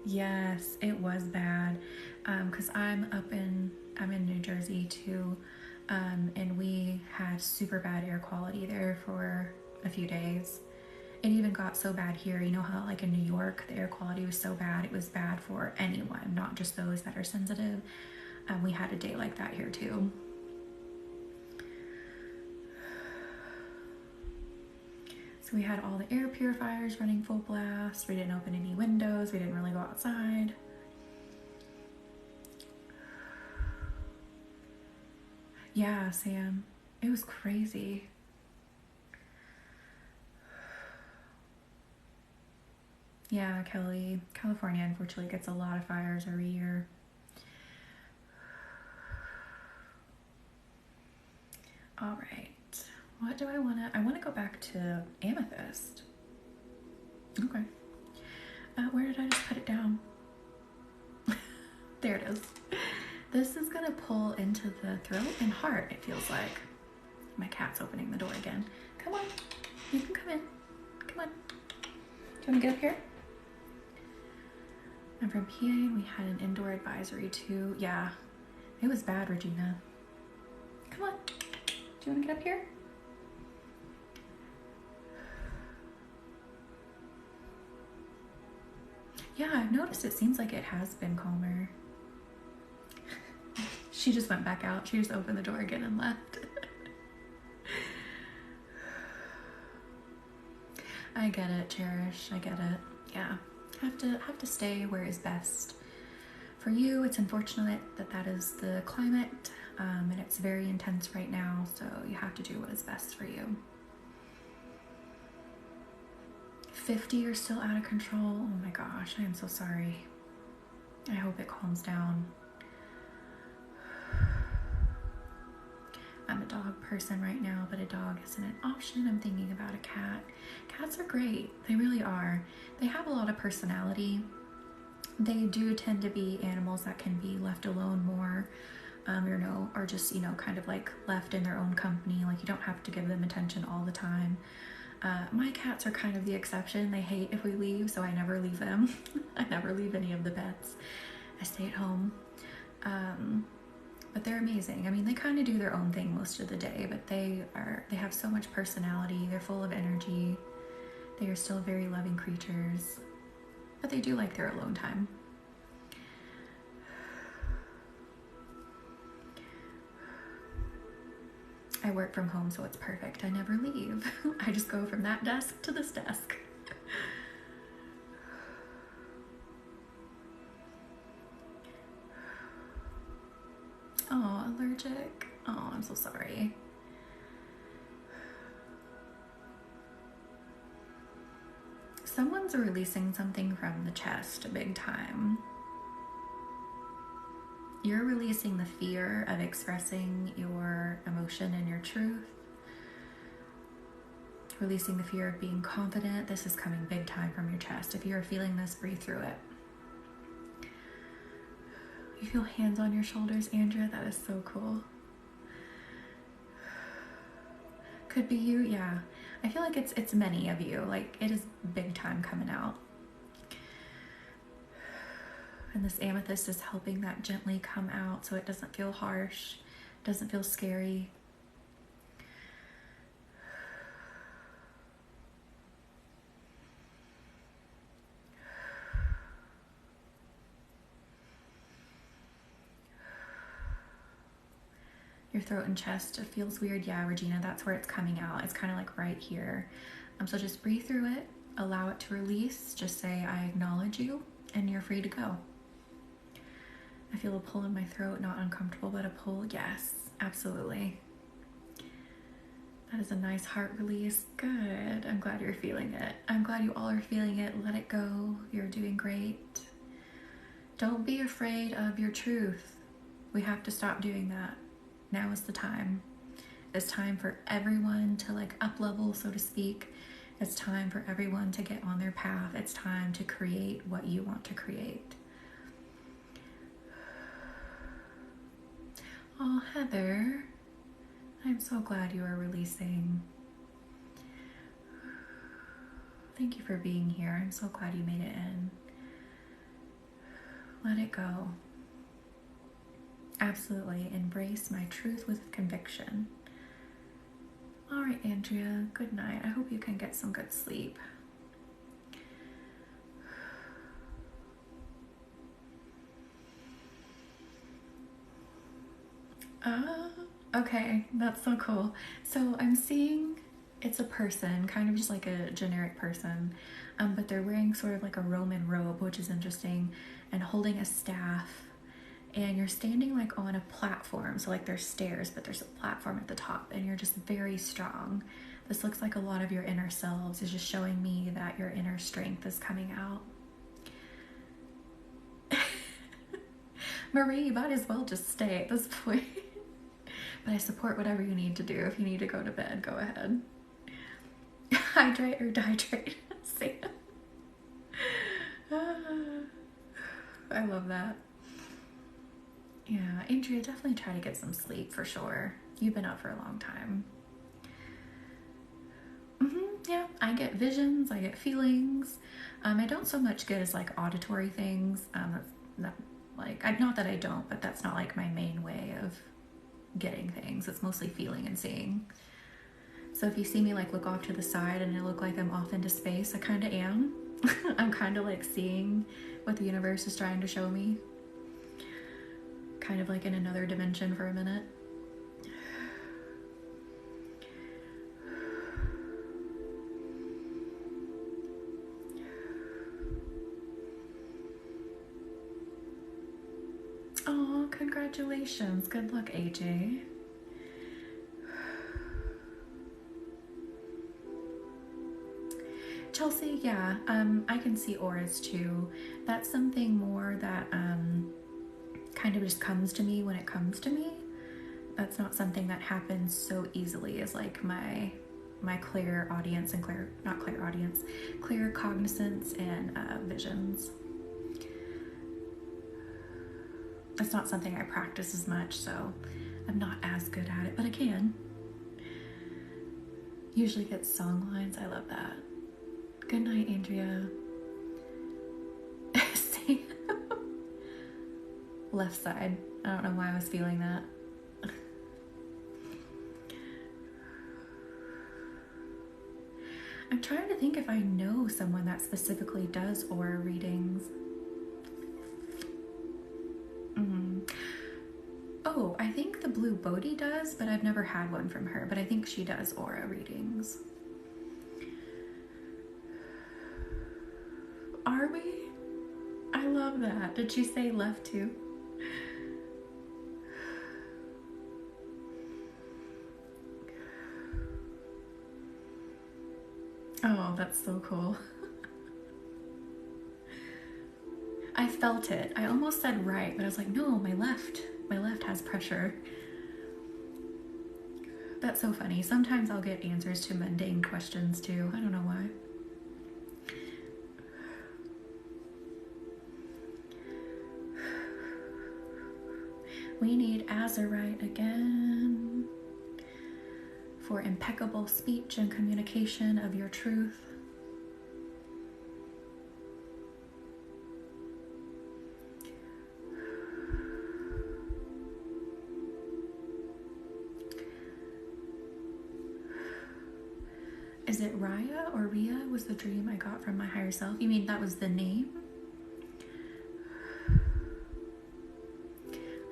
Yes, it was bad. Cause I'm in New Jersey too. And we had super bad air quality there for a few days. It even got so bad here. You know how like in New York, the air quality was so bad. It was bad for anyone, not just those that are sensitive. We had a day like that here too. So we had all the air purifiers running full blast. We didn't open any windows. We didn't really go outside. Yeah, Sam, it was crazy. Yeah, Kelly, California unfortunately gets a lot of fires every year. All right, what do I want to go back to amethyst. Okay. Where did I just put it down? There it is. This is gonna pull into the throat and heart, it feels like. My cat's opening the door again. Come on, you can come in. Come on. Do you wanna get up here? I'm from PA and we had an indoor advisory too. Yeah, it was bad, Regina. Come on, do you wanna get up here? Yeah, I've noticed it seems like it has been calmer. She just went back out. She just opened the door again and left. I get it, Cherish. I get it. Yeah, have to stay where is best for you. It's unfortunate that is the climate, and it's very intense right now. So you have to do what is best for you. 50, you're still out of control. Oh my gosh, I am so sorry. I hope it calms down. I'm a dog person right now, but a dog isn't an option. I'm thinking about a cat. Cats are great. They really are. They have a lot of personality. They do tend to be animals that can be left alone more, or just, kind of like left in their own company. Like, you don't have to give them attention all the time. My cats are kind of the exception. They hate if we leave, so I never leave them. I never leave any of the pets. I stay at home. But they're amazing. I mean, they kind of do their own thing most of the day, but they have so much personality. They're full of energy. They are still very loving creatures, but they do like their alone time. I work from home, so it's perfect. I never leave. I just go from that desk to this desk. Oh, allergic. Oh, I'm so sorry. Someone's releasing something from the chest big time. You're releasing the fear of expressing your emotion and your truth. Releasing the fear of being confident. This is coming big time from your chest. If you're feeling this, breathe through it. You feel hands on your shoulders, Andrea? That is so cool. Could be you, yeah. I feel like it's many of you. Like, it is big time coming out. And this amethyst is helping that gently come out so it doesn't feel harsh, doesn't feel scary. Your throat and chest, it feels weird. Yeah, Regina, that's where it's coming out. It's kind of like right here. So just breathe through it, allow it to release. Just say, I acknowledge you, and you're free to go. I feel a pull in my throat, not uncomfortable, but a pull. Yes, absolutely. That is a nice heart release. Good. I'm glad you're feeling it. I'm glad you all are feeling it. Let it go. You're doing great. Don't be afraid of your truth. We have to stop doing that. Now is the time. It's time for everyone to up level, so to speak. It's time for everyone to get on their path. It's time to create what you want to create. Oh, Heather, I'm so glad you are releasing. Thank you for being here. I'm so glad you made it in. Let it go. Absolutely. Embrace my truth with conviction. All right, Andrea, good night. I hope you can get some good sleep. Okay, that's so cool. So I'm seeing it's a person, kind of just like a generic person, but they're wearing sort of like a Roman robe, which is interesting, and holding a staff. And you're standing on a platform. So there's stairs, but there's a platform at the top, and you're just very strong. This looks like a lot of your inner selves is just showing me that your inner strength is coming out. Marie, you might as well just stay at this point. But I support whatever you need to do. If you need to go to bed, go ahead. Hydrate or dihydrate. See? I love that. Yeah, Andrea, definitely try to get some sleep for sure. You've been up for a long time. Yeah, I get visions, I get feelings. I don't so much get as auditory things. Not that I don't, but that's not my main way of getting things. It's mostly feeling and seeing. So if you see me look off to the side and I look like I'm off into space, I kind of am. I'm kind of seeing what the universe is trying to show me. Kind of in another dimension for a minute. Oh, congratulations. Good luck, AJ. Chelsea, yeah, I can see auras too. That's something more that kind of just comes to me when it comes to me. That's not something that happens so easily as like my clear audience and clear cognizance and visions. It's not something I practice as much, so I'm not as good at it, but I can. Usually get song lines. I love that. Good night, Andrea. Left side. I don't know why I was feeling that. I'm trying to think if I know someone that specifically does aura readings. Oh, I think the Blue Bodhi does, but I've never had one from her. But I think she does aura readings. Are we? I love that. Did she say left too? Oh, that's so cool. I felt it. I almost said right, but I was like, no, my left has pressure. That's so funny. Sometimes I'll get answers to mundane questions too. I don't know why. We need azurite again for impeccable speech and communication of your truth. Is it Raya or Ria was the dream I got from my higher self? You mean that was the name?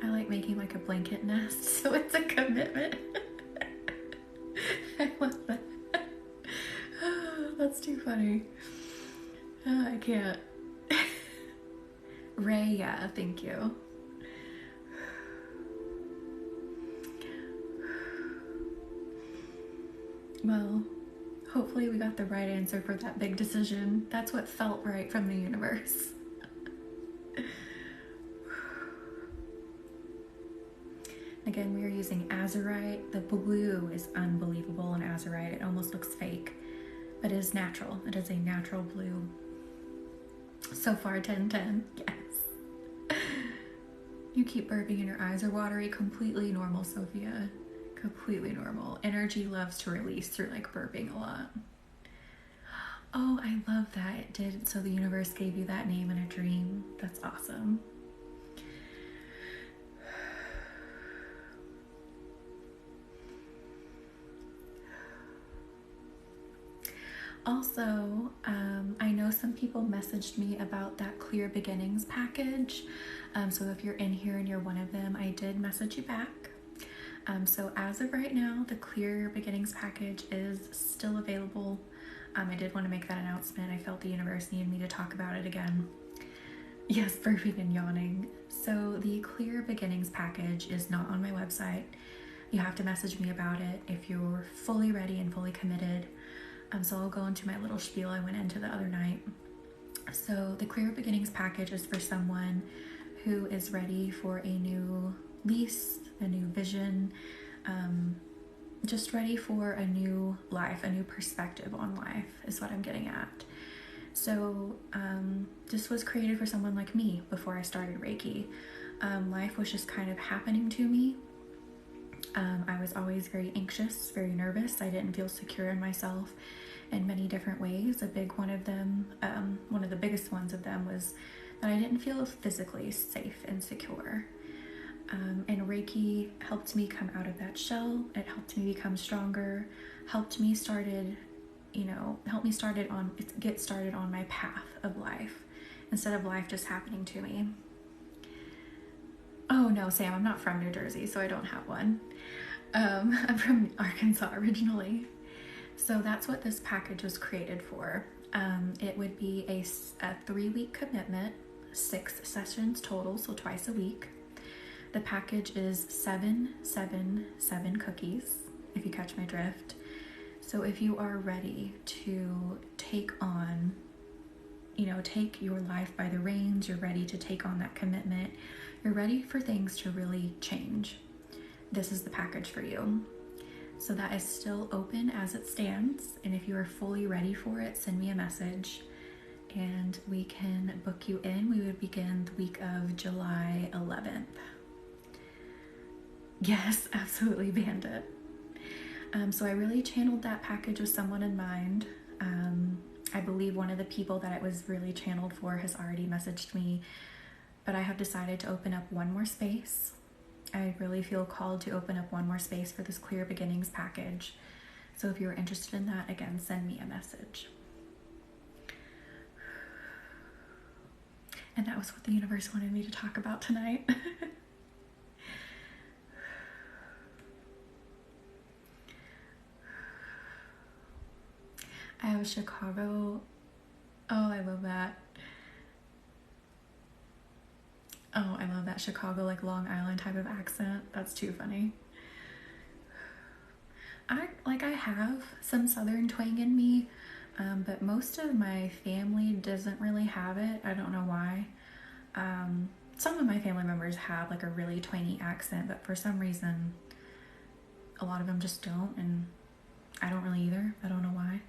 I like making like a blanket nest, so it's a commitment. I love that. Oh, that's too funny. Oh, I can't. Raya, thank you. Well, hopefully we got the right answer for that big decision. That's what felt right from the universe. Again, we are using azurite. The blue is unbelievable in azurite. It almost looks fake, but it is natural. It is a natural blue. So far, 10-10. Yes. You keep burping and your eyes are watery. Completely normal, Sophia. Completely normal. Energy loves to release through like burping a lot. Oh, I love that. It did. So the universe gave you that name in a dream. That's awesome. Also, I know some people messaged me about that Clear Beginnings package. So if you're in here and you're one of them, I did message you back. So as of right now, the Clear Beginnings package is still available. I did want to make that announcement. I felt the universe needed me to talk about it again. Yes, burping and yawning. So the Clear Beginnings package is not on my website. You have to message me about it if you're fully ready and fully committed. So I'll go into my little spiel I went into the other night. So the Clear Beginnings package is for someone who is ready for a new lease, a new vision, just ready for a new life, a new perspective on life is what I'm getting at. So this was created for someone like me before I started Reiki. Life was just kind of happening to me. I was always very anxious, very nervous. I didn't feel secure in myself in many different ways. A big one of them, one of the biggest ones of them was that I didn't feel physically safe and secure. And Reiki helped me come out of that shell. It helped me become stronger, helped me get started on my path of life instead of life just happening to me. Oh no, Sam, I'm not from New Jersey, so I don't have one. I'm from Arkansas originally. So that's what this package was created for. It would be a 3-week commitment, 6 sessions total, so twice a week. The package is 777 cookies, if you catch my drift. So if you are ready to take on, take your life by the reins, you're ready to take on that commitment, you're ready for things to really change. this is the package for you. So that is still open as it stands. And if you are fully ready for it, send me a message and we can book you in. We would begin the week of July 11th. Yes, absolutely, Bandit. So I really channeled that package with someone in mind. I believe one of the people that it was really channeled for has already messaged me, but I have decided to open up one more space. I really feel called to open up one more space for this Clear Beginnings package. So if you're interested in that, again, send me a message. And that was what the universe wanted me to talk about tonight. I have Chicago. Oh, I love that. Oh, I love that Chicago, like Long Island type of accent. That's too funny. I have some Southern twang in me, but most of my family doesn't really have it. I don't know why. Some of my family members have like a really twangy accent, but for some reason, a lot of them just don't, and I don't really either. I don't know why.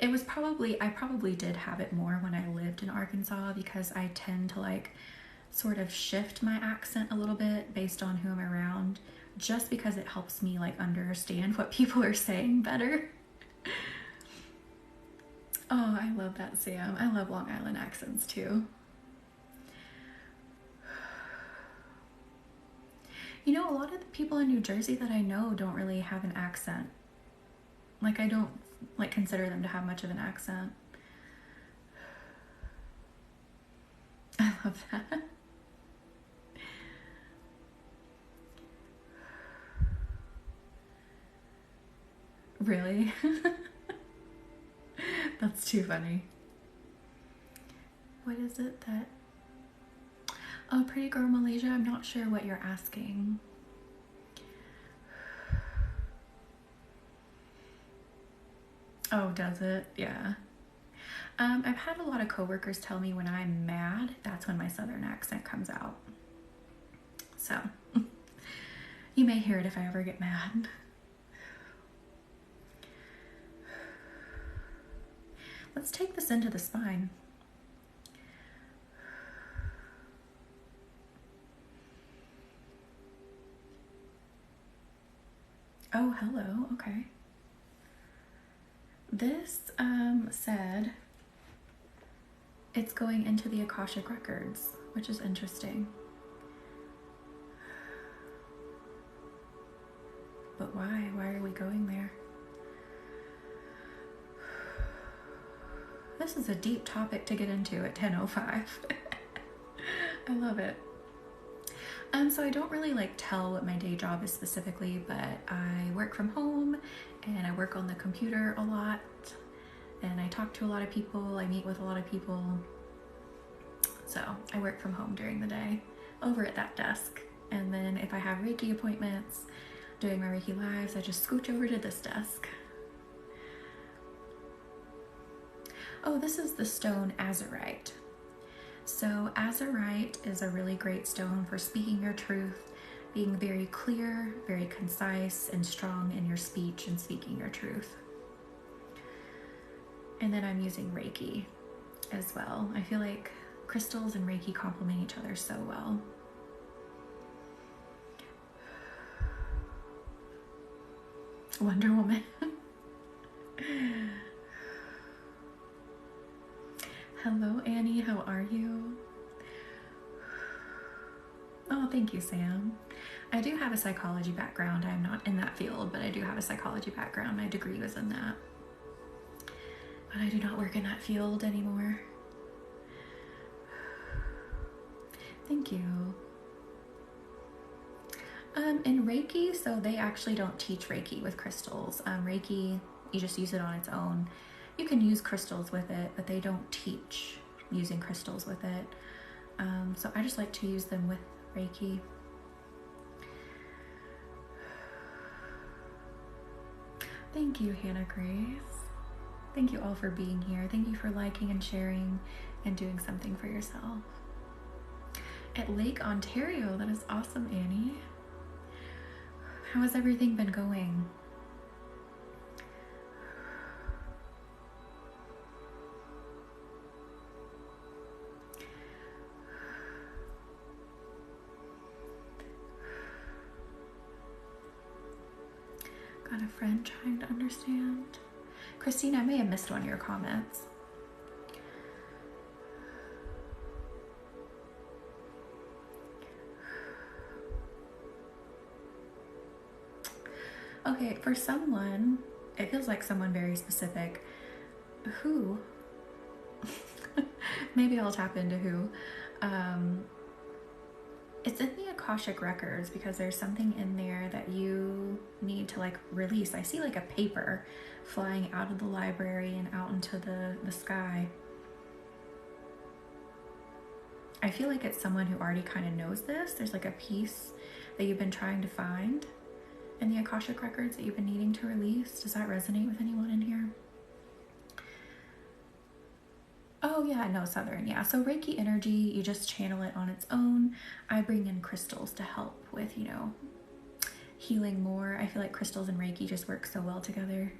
I probably did have it more when I lived in Arkansas, because I tend to like sort of shift my accent a little bit based on who I'm around, just because it helps me like understand what people are saying better. Oh, I love that, Sam. I love Long Island accents too. You know, a lot of the people in New Jersey that I know don't really have an accent. Like, I don't like consider them to have much of an accent. I love that. Really? That's too funny. What is it that... Oh, Pretty Girl Malaysia, I'm not sure what you're asking. Oh, does it? Yeah. I've had a lot of coworkers tell me when I'm mad, that's when my Southern accent comes out. So, you may hear it if I ever get mad. Let's take this into the spine. Oh, hello. Okay. This said it's going into the Akashic Records, which is interesting. But why? Why are we going there? This is a deep topic to get into at 10:05. I love it. So I don't really like tell what my day job is specifically, but I work from home and I work on the computer a lot, and I talk to a lot of people, I meet with a lot of people. So I work from home during the day over at that desk. And then if I have Reiki appointments, doing my Reiki lives, I just scooch over to this desk. Oh, this is the stone Azurite. So Azurite is a really great stone for speaking your truth, being very clear, very concise, and strong in your speech and speaking your truth. And then I'm using Reiki as well. I feel like crystals and Reiki complement each other so well. Wonder Woman. Hello, Annie. How are you? Oh, thank you, Sam. I do have a psychology background. I'm not in that field, but I do have a psychology background. My degree was in that. But I do not work in that field anymore. Thank you. In Reiki, so they actually don't teach Reiki with crystals. Reiki, you just use it on its own. You can use crystals with it, but they don't teach using crystals with it. So I just like to use them with Reiki. Thank you, Hannah Grace. Thank you all for being here. Thank you for liking and sharing and doing something for yourself. At Lake Ontario, that is awesome, Annie. How has everything been going? Got a friend trying to understand. Christine, I may have missed one of your comments. Okay, for someone, it feels like someone very specific. Who? Maybe I'll tap into who. It's in the Akashic records because there's something in there that you need to like release. I see like a paper flying out of the library and out into the sky. I feel like it's someone who already kind of knows this. There's like a piece that you've been trying to find in the Akashic records that you've been needing to release. Does that resonate with anyone in here? Oh yeah, no, Southern, yeah. So Reiki energy, you just channel it on its own. I bring in crystals to help with, you know, healing more. I feel like crystals and Reiki just work so well together.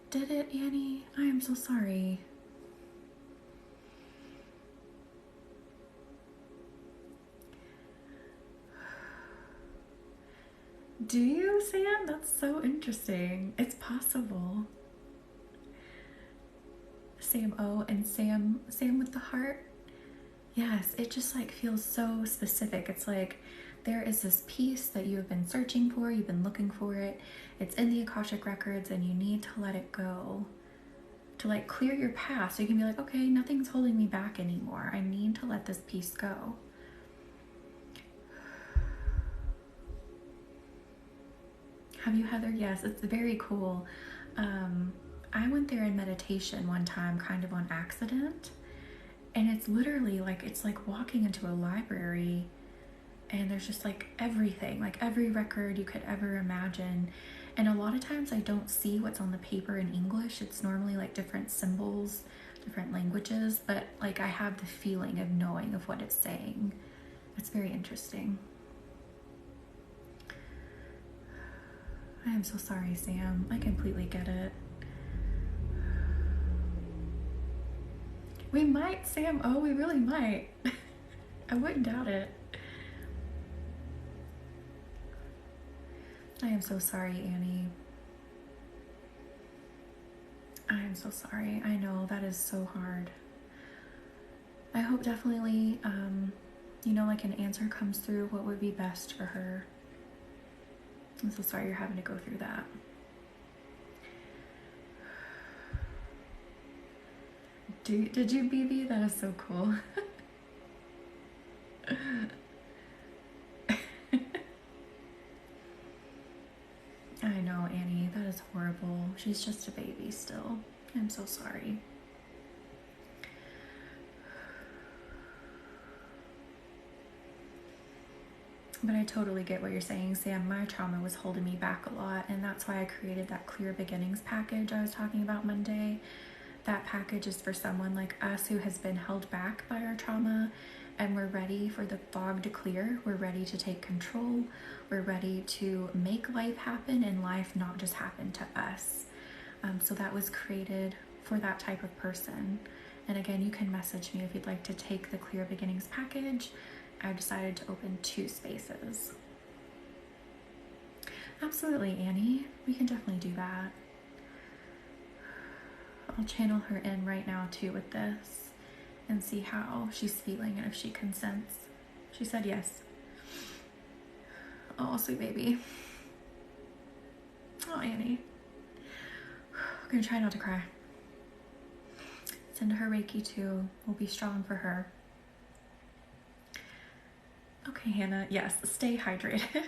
Did it, Annie? I am so sorry. Do you, Sam? That's so interesting. It's possible. Sam O and Sam with the heart. Yes, it just like feels so specific. It's like there is this piece that you have been searching for, you've been looking for it. It's in the Akashic records and you need to let it go. To like clear your past so you can be like, okay, nothing's holding me back anymore. I need to let this piece go. Have you, Heather? Yes, it's very cool. I went there in meditation one time, kind of on accident, and it's literally like, it's like walking into a library and there's just like everything, like every record you could ever imagine. And a lot of times I don't see what's on the paper in English. It's normally like different symbols, different languages, but like I have the feeling of knowing of what it's saying. It's very interesting. I am so sorry, Sam. I completely get it. We might, Sam. Oh, we really might. I wouldn't doubt it. I am so sorry, Annie. I am so sorry. I know that is so hard. I hope definitely, you know, like an answer comes through what would be best for her. I'm so sorry you're having to go through that. Did you, BB? That is so cool. I know, Annie. That is horrible. She's just a baby still. I'm so sorry. But I totally get what you're saying, Sam. My trauma was holding me back a lot, and that's why I created that Clear Beginnings package I was talking about Monday. That package is for someone like us who has been held back by our trauma, and we're ready for the fog to clear. We're ready to take control. We're ready to make life happen and life not just happen to us. So that was created for that type of person. And again, you can message me if you'd like to take the Clear Beginnings package. I decided to open 2 spaces. Absolutely, Annie. We can definitely do that. I'll channel her in right now too with this and see how she's feeling and if she consents. She said yes. Oh, sweet baby. Oh, Annie. I'm gonna try not to cry. Send her Reiki too. We'll be strong for her. Okay, Hannah. Yes, stay hydrated.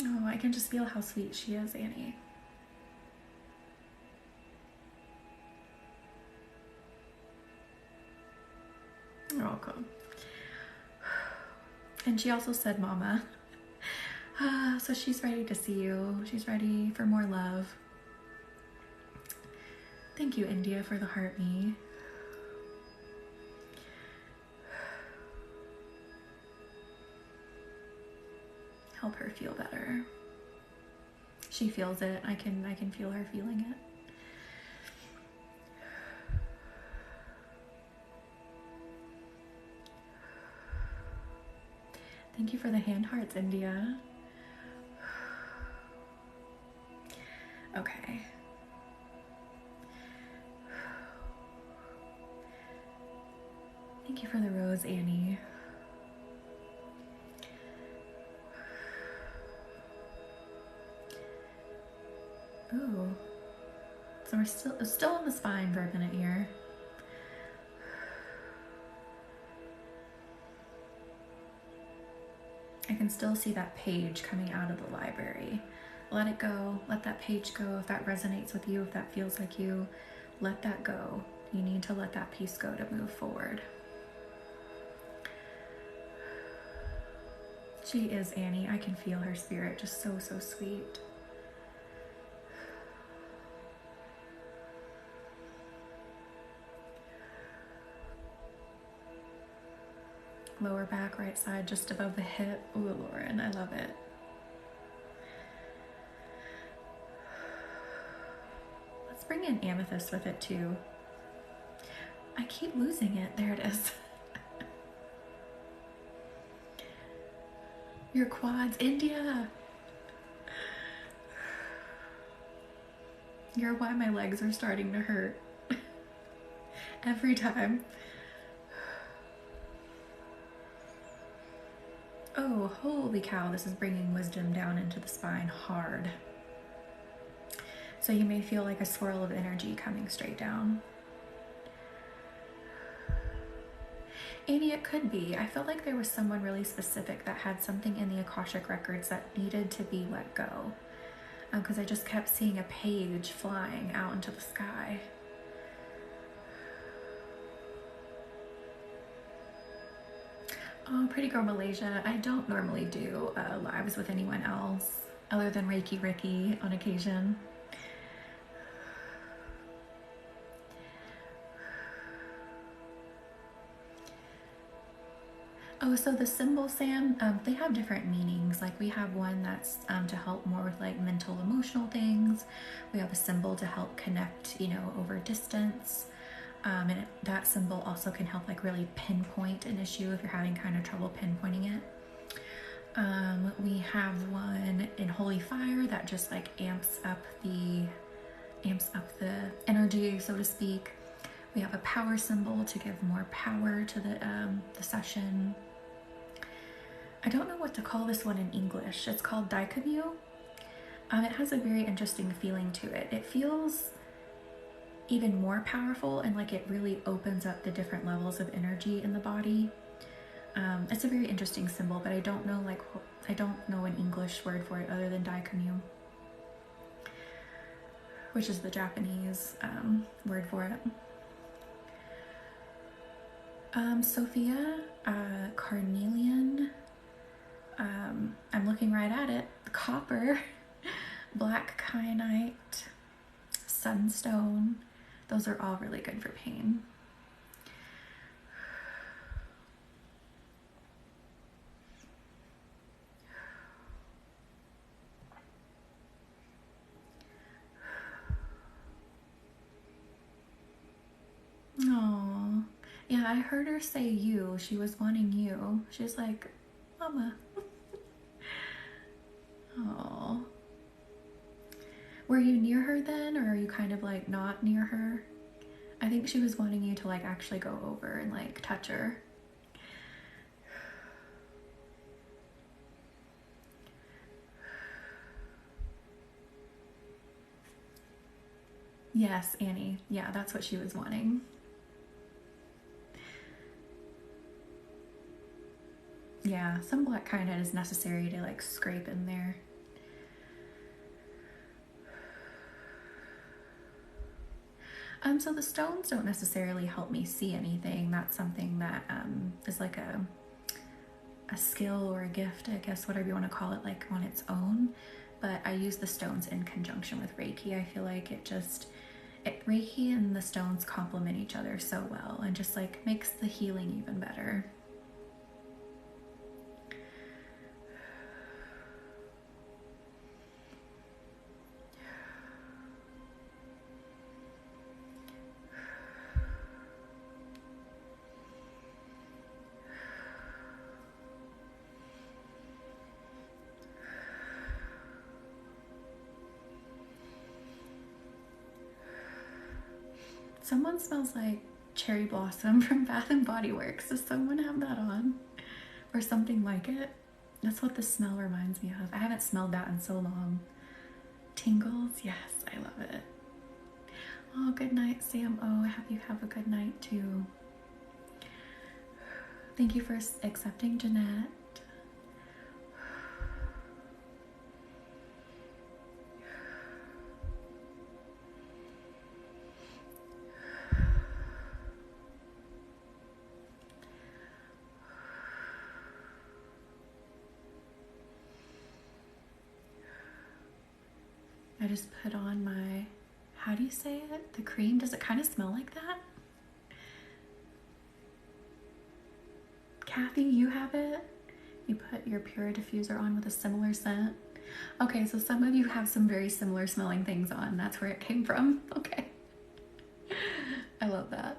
Oh, I can just feel how sweet she is, Annie. You're welcome. And she also said, Mama. So she's ready to see you. She's ready for more love. Thank you, India, for the heart me. help her feel better. She feels it. I can feel her feeling it. Thank you for the hand hearts, India. Okay. Thank you for the rose, Annie. Ooh. So we're still in the spine for a minute here. I can still see that page coming out of the library. Let it go. Let that page go. If that resonates with you, if that feels like you, let that go. You need to let that piece go to move forward. She is, Annie. I can feel her spirit. Just so, so sweet. Lower back, right side, just above the hip. Ooh, Lauren, I love it. Let's bring in amethyst with it too. I keep losing it. There it is. Your quads, India. You're why my legs are starting to hurt. Every time. Oh, holy cow, this is bringing wisdom down into the spine hard. So you may feel like a swirl of energy coming straight down. Annie, it could be. I felt like there was someone really specific that had something in the Akashic records that needed to be let go. Because I just kept seeing a page flying out into the sky. Oh, Pretty Girl Malaysia. I don't normally do lives with anyone else other than Reiki Ricky on occasion. Oh, so the symbol, Sam, they have different meanings. Like we have one that's to help more with like mental, emotional things. We have a symbol to help connect, over distance. And that symbol also can help like really pinpoint an issue if you're having kind of trouble pinpointing it. We have one in Holy Fire that just like amps up the energy, so to speak. We have a power symbol to give more power to the session. I don't know what to call this one in English. It's called Daikamu. It has a very interesting feeling to it. It feels even more powerful and like it really opens up the different levels of energy in the body. It's a very interesting symbol, but I don't know an English word for it other than Daikamu, which is the Japanese word for it. Sophia, carnelian, I'm looking right at it, copper, black kyanite, sunstone. Those are all really good for pain. Oh, yeah, I heard her say you. She was wanting you. She's like, Mama. Oh. Were you near her then, or are you kind of like not near her? I think she was wanting you to like actually go over and like touch her. Yes, Annie. Yeah, that's what she was wanting. Yeah, some black kyanite is necessary to like scrape in there. So the stones don't necessarily help me see anything. That's something that is like a skill or a gift, I guess, whatever you want to call it, like on its own. But I use the stones in conjunction with Reiki. I feel like Reiki and the stones complement each other so well and just like makes the healing even better. Someone smells like cherry blossom from Bath and Body Works. Does someone have that on? Or something like it? That's what the smell reminds me of. I haven't smelled that in so long. Tingles? Yes, I love it. Oh, good night, Sam. Oh, I hope you have a good night too. Thank you for accepting, Jeanette. I just put on my, how do you say it? The cream. Does it kind of smell like that? Kathy, you have it? You put your Pura diffuser on with a similar scent? Okay, so some of you have some very similar smelling things on. That's where it came from. Okay. I love that.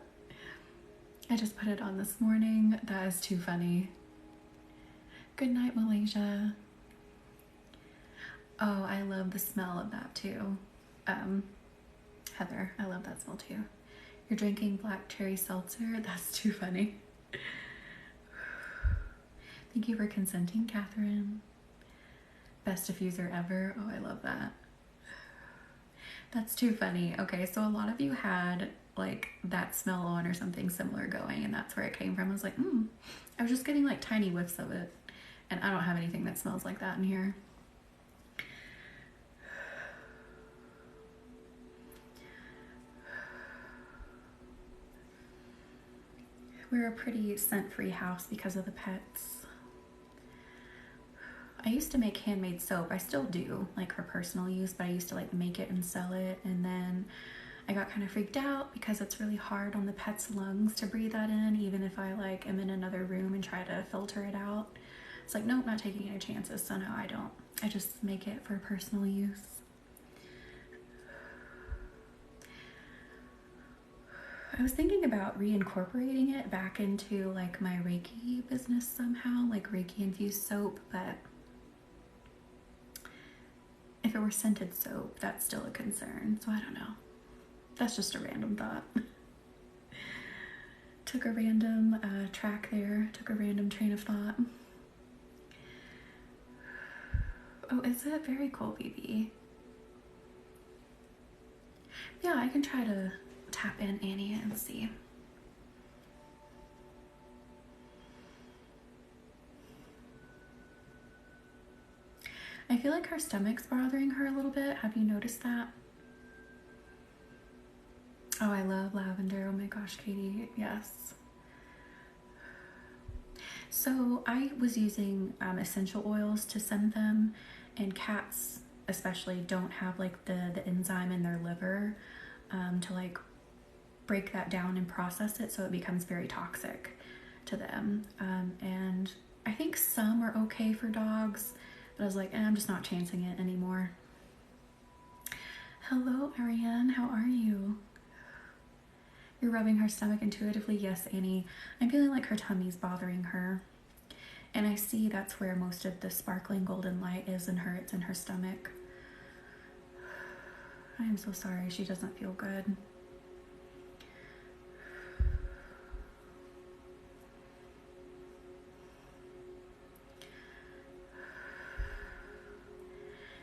I just put it on this morning. That is too funny. Good night, Malaysia. Oh, I love the smell of that too. Heather, I love that smell too. You're drinking black cherry seltzer? That's too funny. Thank you for consenting, Catherine. Best diffuser ever. Oh, I love that. That's too funny. Okay, so a lot of you had like that smell on or something similar going, and that's where it came from. I was like, I was just getting like tiny whiffs of it, and I don't have anything that smells like that in here. We're a pretty scent-free house because of the pets. I used to make handmade soap. I still do, like for personal use, but I used to like make it and sell it, and then I got kind of freaked out because it's really hard on the pet's lungs to breathe that in, even if I like am in another room and try to filter it out. It's like, nope, not taking any chances, so no, I don't. I just make it for personal use. I was thinking about reincorporating it back into like my Reiki business somehow, like Reiki infused soap, but if it were scented soap, that's still a concern, so I don't know. That's just a random thought. Took a random track there, took a random train of thought. Oh, is it? Very cool, BB. Yeah, I can try to tap in Annie and see. I feel like her stomach's bothering her a little bit. Have you noticed that? Oh, I love lavender. Oh my gosh, Katie. Yes. So I was using essential oils to scent them, and cats especially don't have like the enzyme in their liver to like break that down and process it, so it becomes very toxic to them. And I think some are okay for dogs, but I was like, I'm just not chancing it anymore. Hello, Ariane. How are you? You're rubbing her stomach intuitively? Yes, Annie. I'm feeling like her tummy's bothering her. And I see that's where most of the sparkling golden light is in her. It's in her stomach. I am so sorry. She doesn't feel good.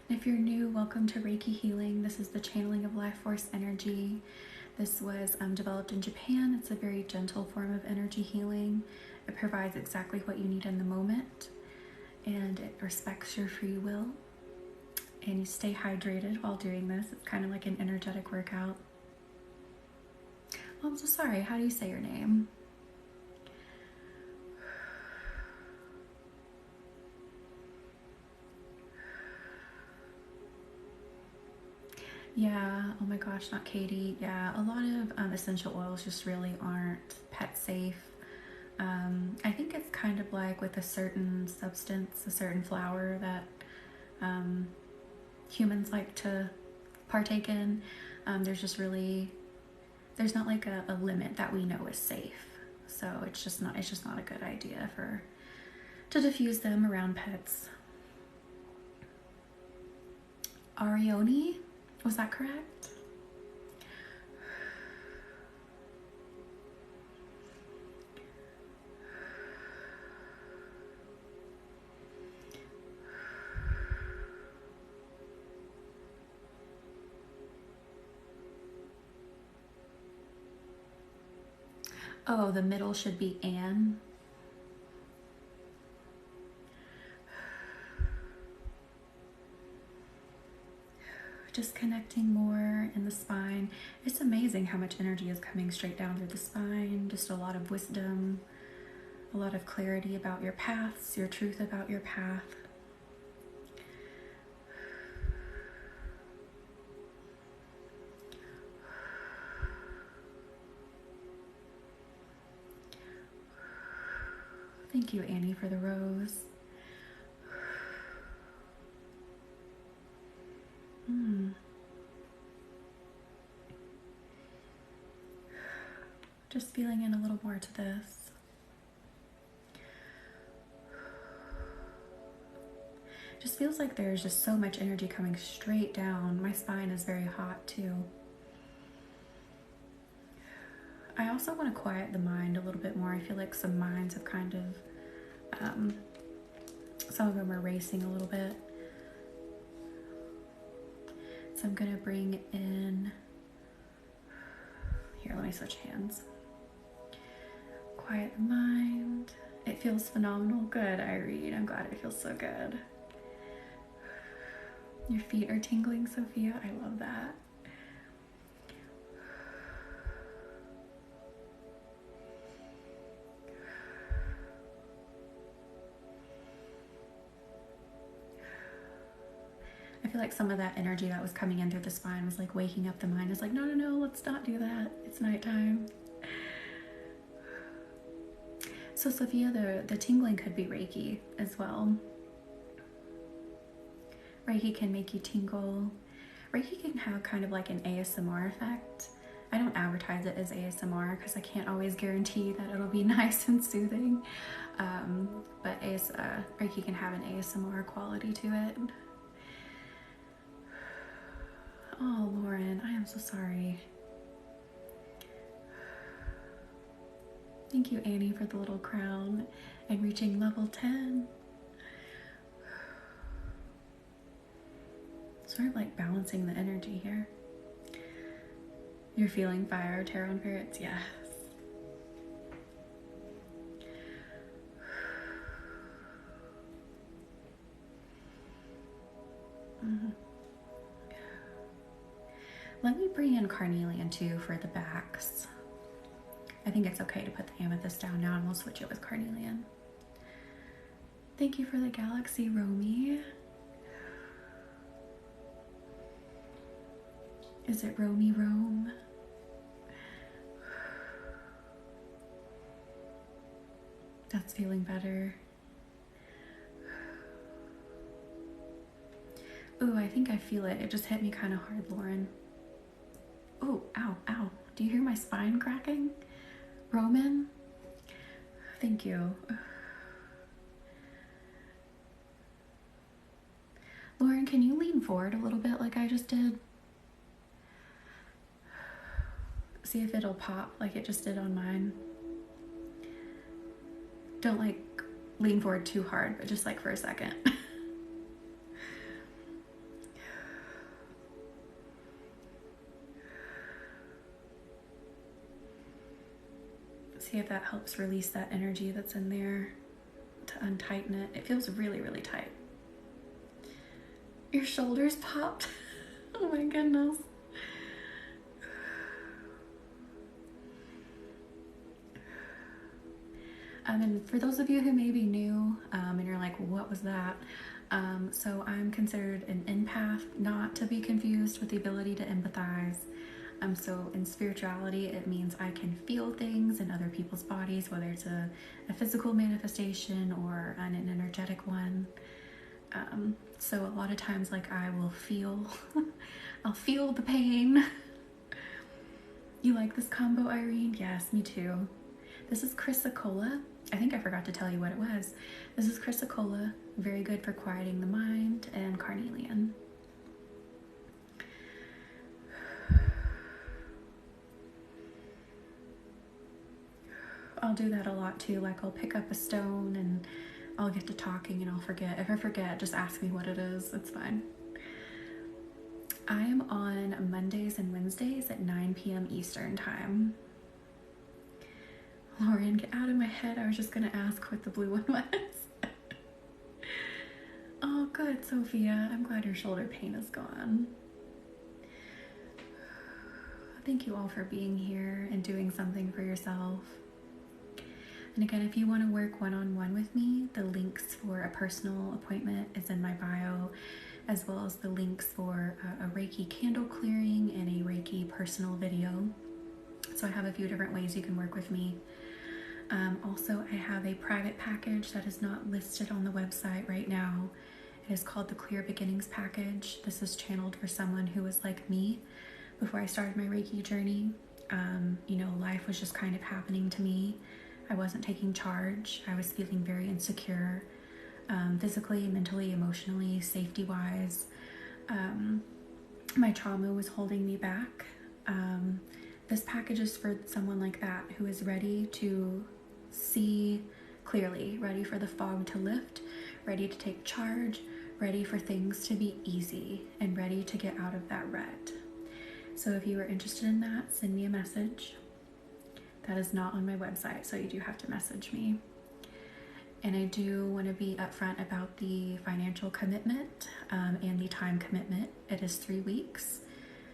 If you're new, welcome to Reiki Healing. This is the channeling of life force energy. This was developed in Japan. It's a very gentle form of energy healing. It provides exactly what you need in the moment, and it respects your free will. And you stay hydrated while doing this. It's kind of like an energetic workout. Oh, I'm so sorry. How do you say your name? Yeah, oh my gosh, not Katie. Yeah, a lot of essential oils just really aren't pet safe. I think it's kind of like with a certain substance, a certain flower that humans like to partake in. There's not like a limit that we know is safe. So it's just not a good idea to diffuse them around pets. Arione? Was that correct? Oh, the middle should be Anne. Just connecting more in the spine. It's amazing how much energy is coming straight down through the spine. Just a lot of wisdom, a lot of clarity about your paths, your truth about your path. Thank you, Annie, for the rose. Just feeling in a little more to this. Just feels like there's just so much energy coming straight down. My spine is very hot too. I also want to quiet the mind a little bit more. I feel like some minds have kind of, some of them are racing a little bit. So I'm going to bring in, here, let me switch hands. Quiet the mind. It feels phenomenal. Good, Irene. I'm glad it feels so good. Your feet are tingling, Sophia. I love that. I feel like some of that energy that was coming in through the spine was like waking up the mind. It's like, no, no, no, let's not do that. It's nighttime. So Sophia, the tingling could be Reiki as well. Reiki can make you tingle. Reiki can have kind of like an ASMR effect. I don't advertise it as ASMR because I can't always guarantee that it'll be nice and soothing. But Reiki can have an ASMR quality to it. Oh, Lauren, I am so sorry. Thank you, Annie, for the little crown and reaching level 10. Sort of like balancing the energy here. You're feeling fire, tarot and spirits? Yes. Let me bring in carnelian too for the backs. I think it's okay to put the amethyst down now and we'll switch it with carnelian. Thank you for the galaxy, Romy. Is it Romy Rome? That's feeling better. Ooh, I think I feel it. It just hit me kind of hard, Lauren. Oh, ow, ow. Do you hear my spine cracking? Roman? Thank you. Lauren, can you lean forward a little bit like I just did? See if it'll pop like it just did on mine. Don't like lean forward too hard, but just like for a second. See if that helps release that energy that's in there to untighten it. It feels really, really tight. Your shoulders popped. Oh my goodness. And for those of you who may be new and you're like, what was that? So I'm considered an empath, not to be confused with the ability to empathize. So in spirituality, it means I can feel things in other people's bodies, whether it's a physical manifestation or an energetic one. So a lot of times, like, I will feel, I'll feel the pain. You like this combo, Irene? Yes, me too. This is chrysocolla. I think I forgot to tell you what it was. This is chrysocolla, very good for quieting the mind, and carnelian. I'll do that a lot too. Like, I'll pick up a stone and I'll get to talking and I'll forget. If I forget, just ask me what it is. It's fine. I am on Mondays and Wednesdays at 9 p.m. Eastern time. Lauren, get out of my head. I was just gonna ask what the blue one was. Oh, good, Sophia. I'm glad your shoulder pain is gone. Thank you all for being here and doing something for yourself. And again, if you want to work one-on-one with me, the links for a personal appointment is in my bio, as well as the links for a Reiki candle clearing and a Reiki personal video. So I have a few different ways you can work with me. Also, I have a private package that is not listed on the website right now. It is called the Clear Beginnings Package. This is channeled for someone who was like me before I started my Reiki journey. Life was just kind of happening to me. I wasn't taking charge. I was feeling very insecure, physically, mentally, emotionally, safety-wise. My trauma was holding me back. This package is for someone like that who is ready to see clearly, ready for the fog to lift, ready to take charge, ready for things to be easy, and ready to get out of that rut. So if you are interested in that, send me a message. That is not on my website, so you do have to message me. And I do want to be upfront about the financial commitment and the time commitment. It is 3 weeks,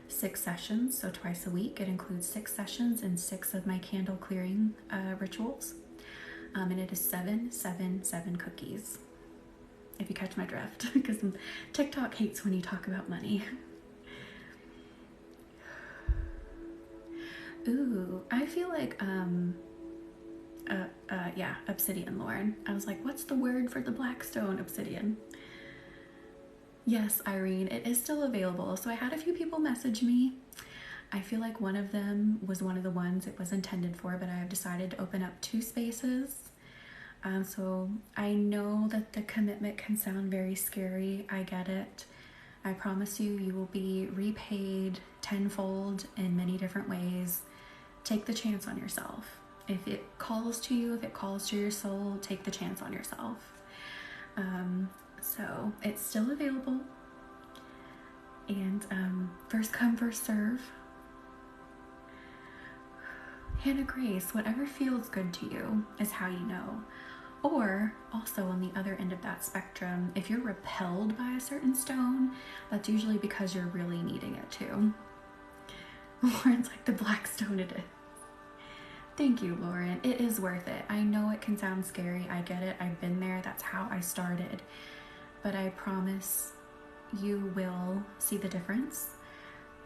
6 sessions, so twice a week. It includes 6 sessions and 6 of my candle clearing rituals. And it is 7, 7, 7 cookies, if you catch my drift, because TikTok hates when you talk about money. Ooh, I feel like, obsidian, Lauren. I was like, what's the word for the black stone? Obsidian. Yes, Irene, it is still available. So I had a few people message me. I feel like one of them was one of the ones it was intended for, but I have decided to open up 2 spaces. So I know that the commitment can sound very scary. I get it. I promise you, you will be repaid tenfold in many different ways. Take the chance on yourself. If it calls to you, if it calls to your soul, take the chance on yourself. So it's still available. And first come, first serve. Hannah Grace, whatever feels good to you is how you know. Or also on the other end of that spectrum, if you're repelled by a certain stone, that's usually because you're really needing it too. Lauren's like, the black stone it is. Thank you, Lauren. It is worth it. I know it can sound scary. I get it. I've been there. That's how I started. But I promise you will see the difference.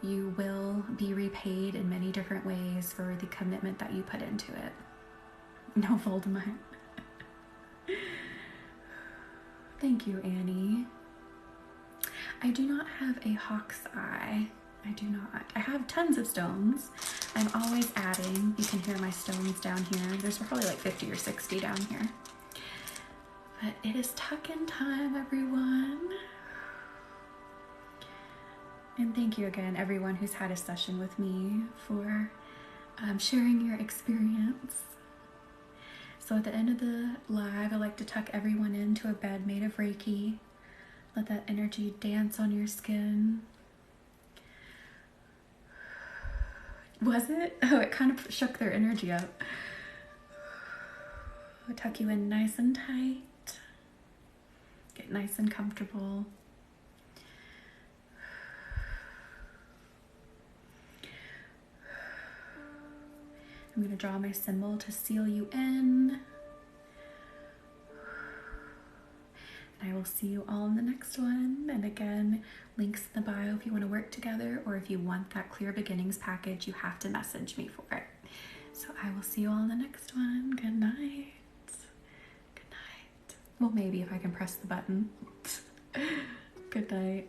You will be repaid in many different ways for the commitment that you put into it. No, Voldemort. Thank you, Annie. I do not have a hawk's eye. I do not. I have tons of stones. I'm always adding. You can hear my stones down here. There's probably like 50 or 60 down here. But it is tuck-in time, everyone. And thank you again, everyone who's had a session with me, for sharing your experience. So at the end of the live, I like to tuck everyone into a bed made of Reiki. Let that energy dance on your skin. Was it? Oh, it kind of shook their energy up. I'll tuck you in nice and tight. Get nice and comfortable. I'm going to draw my symbol to seal you in. And I will see you all in the next one. And again, links in the bio if you want to work together, or if you want that Clear Beginnings package, you have to message me for it. So I will see you all in the next one. Good night. Good night. Well, maybe if I can press the button. Good night.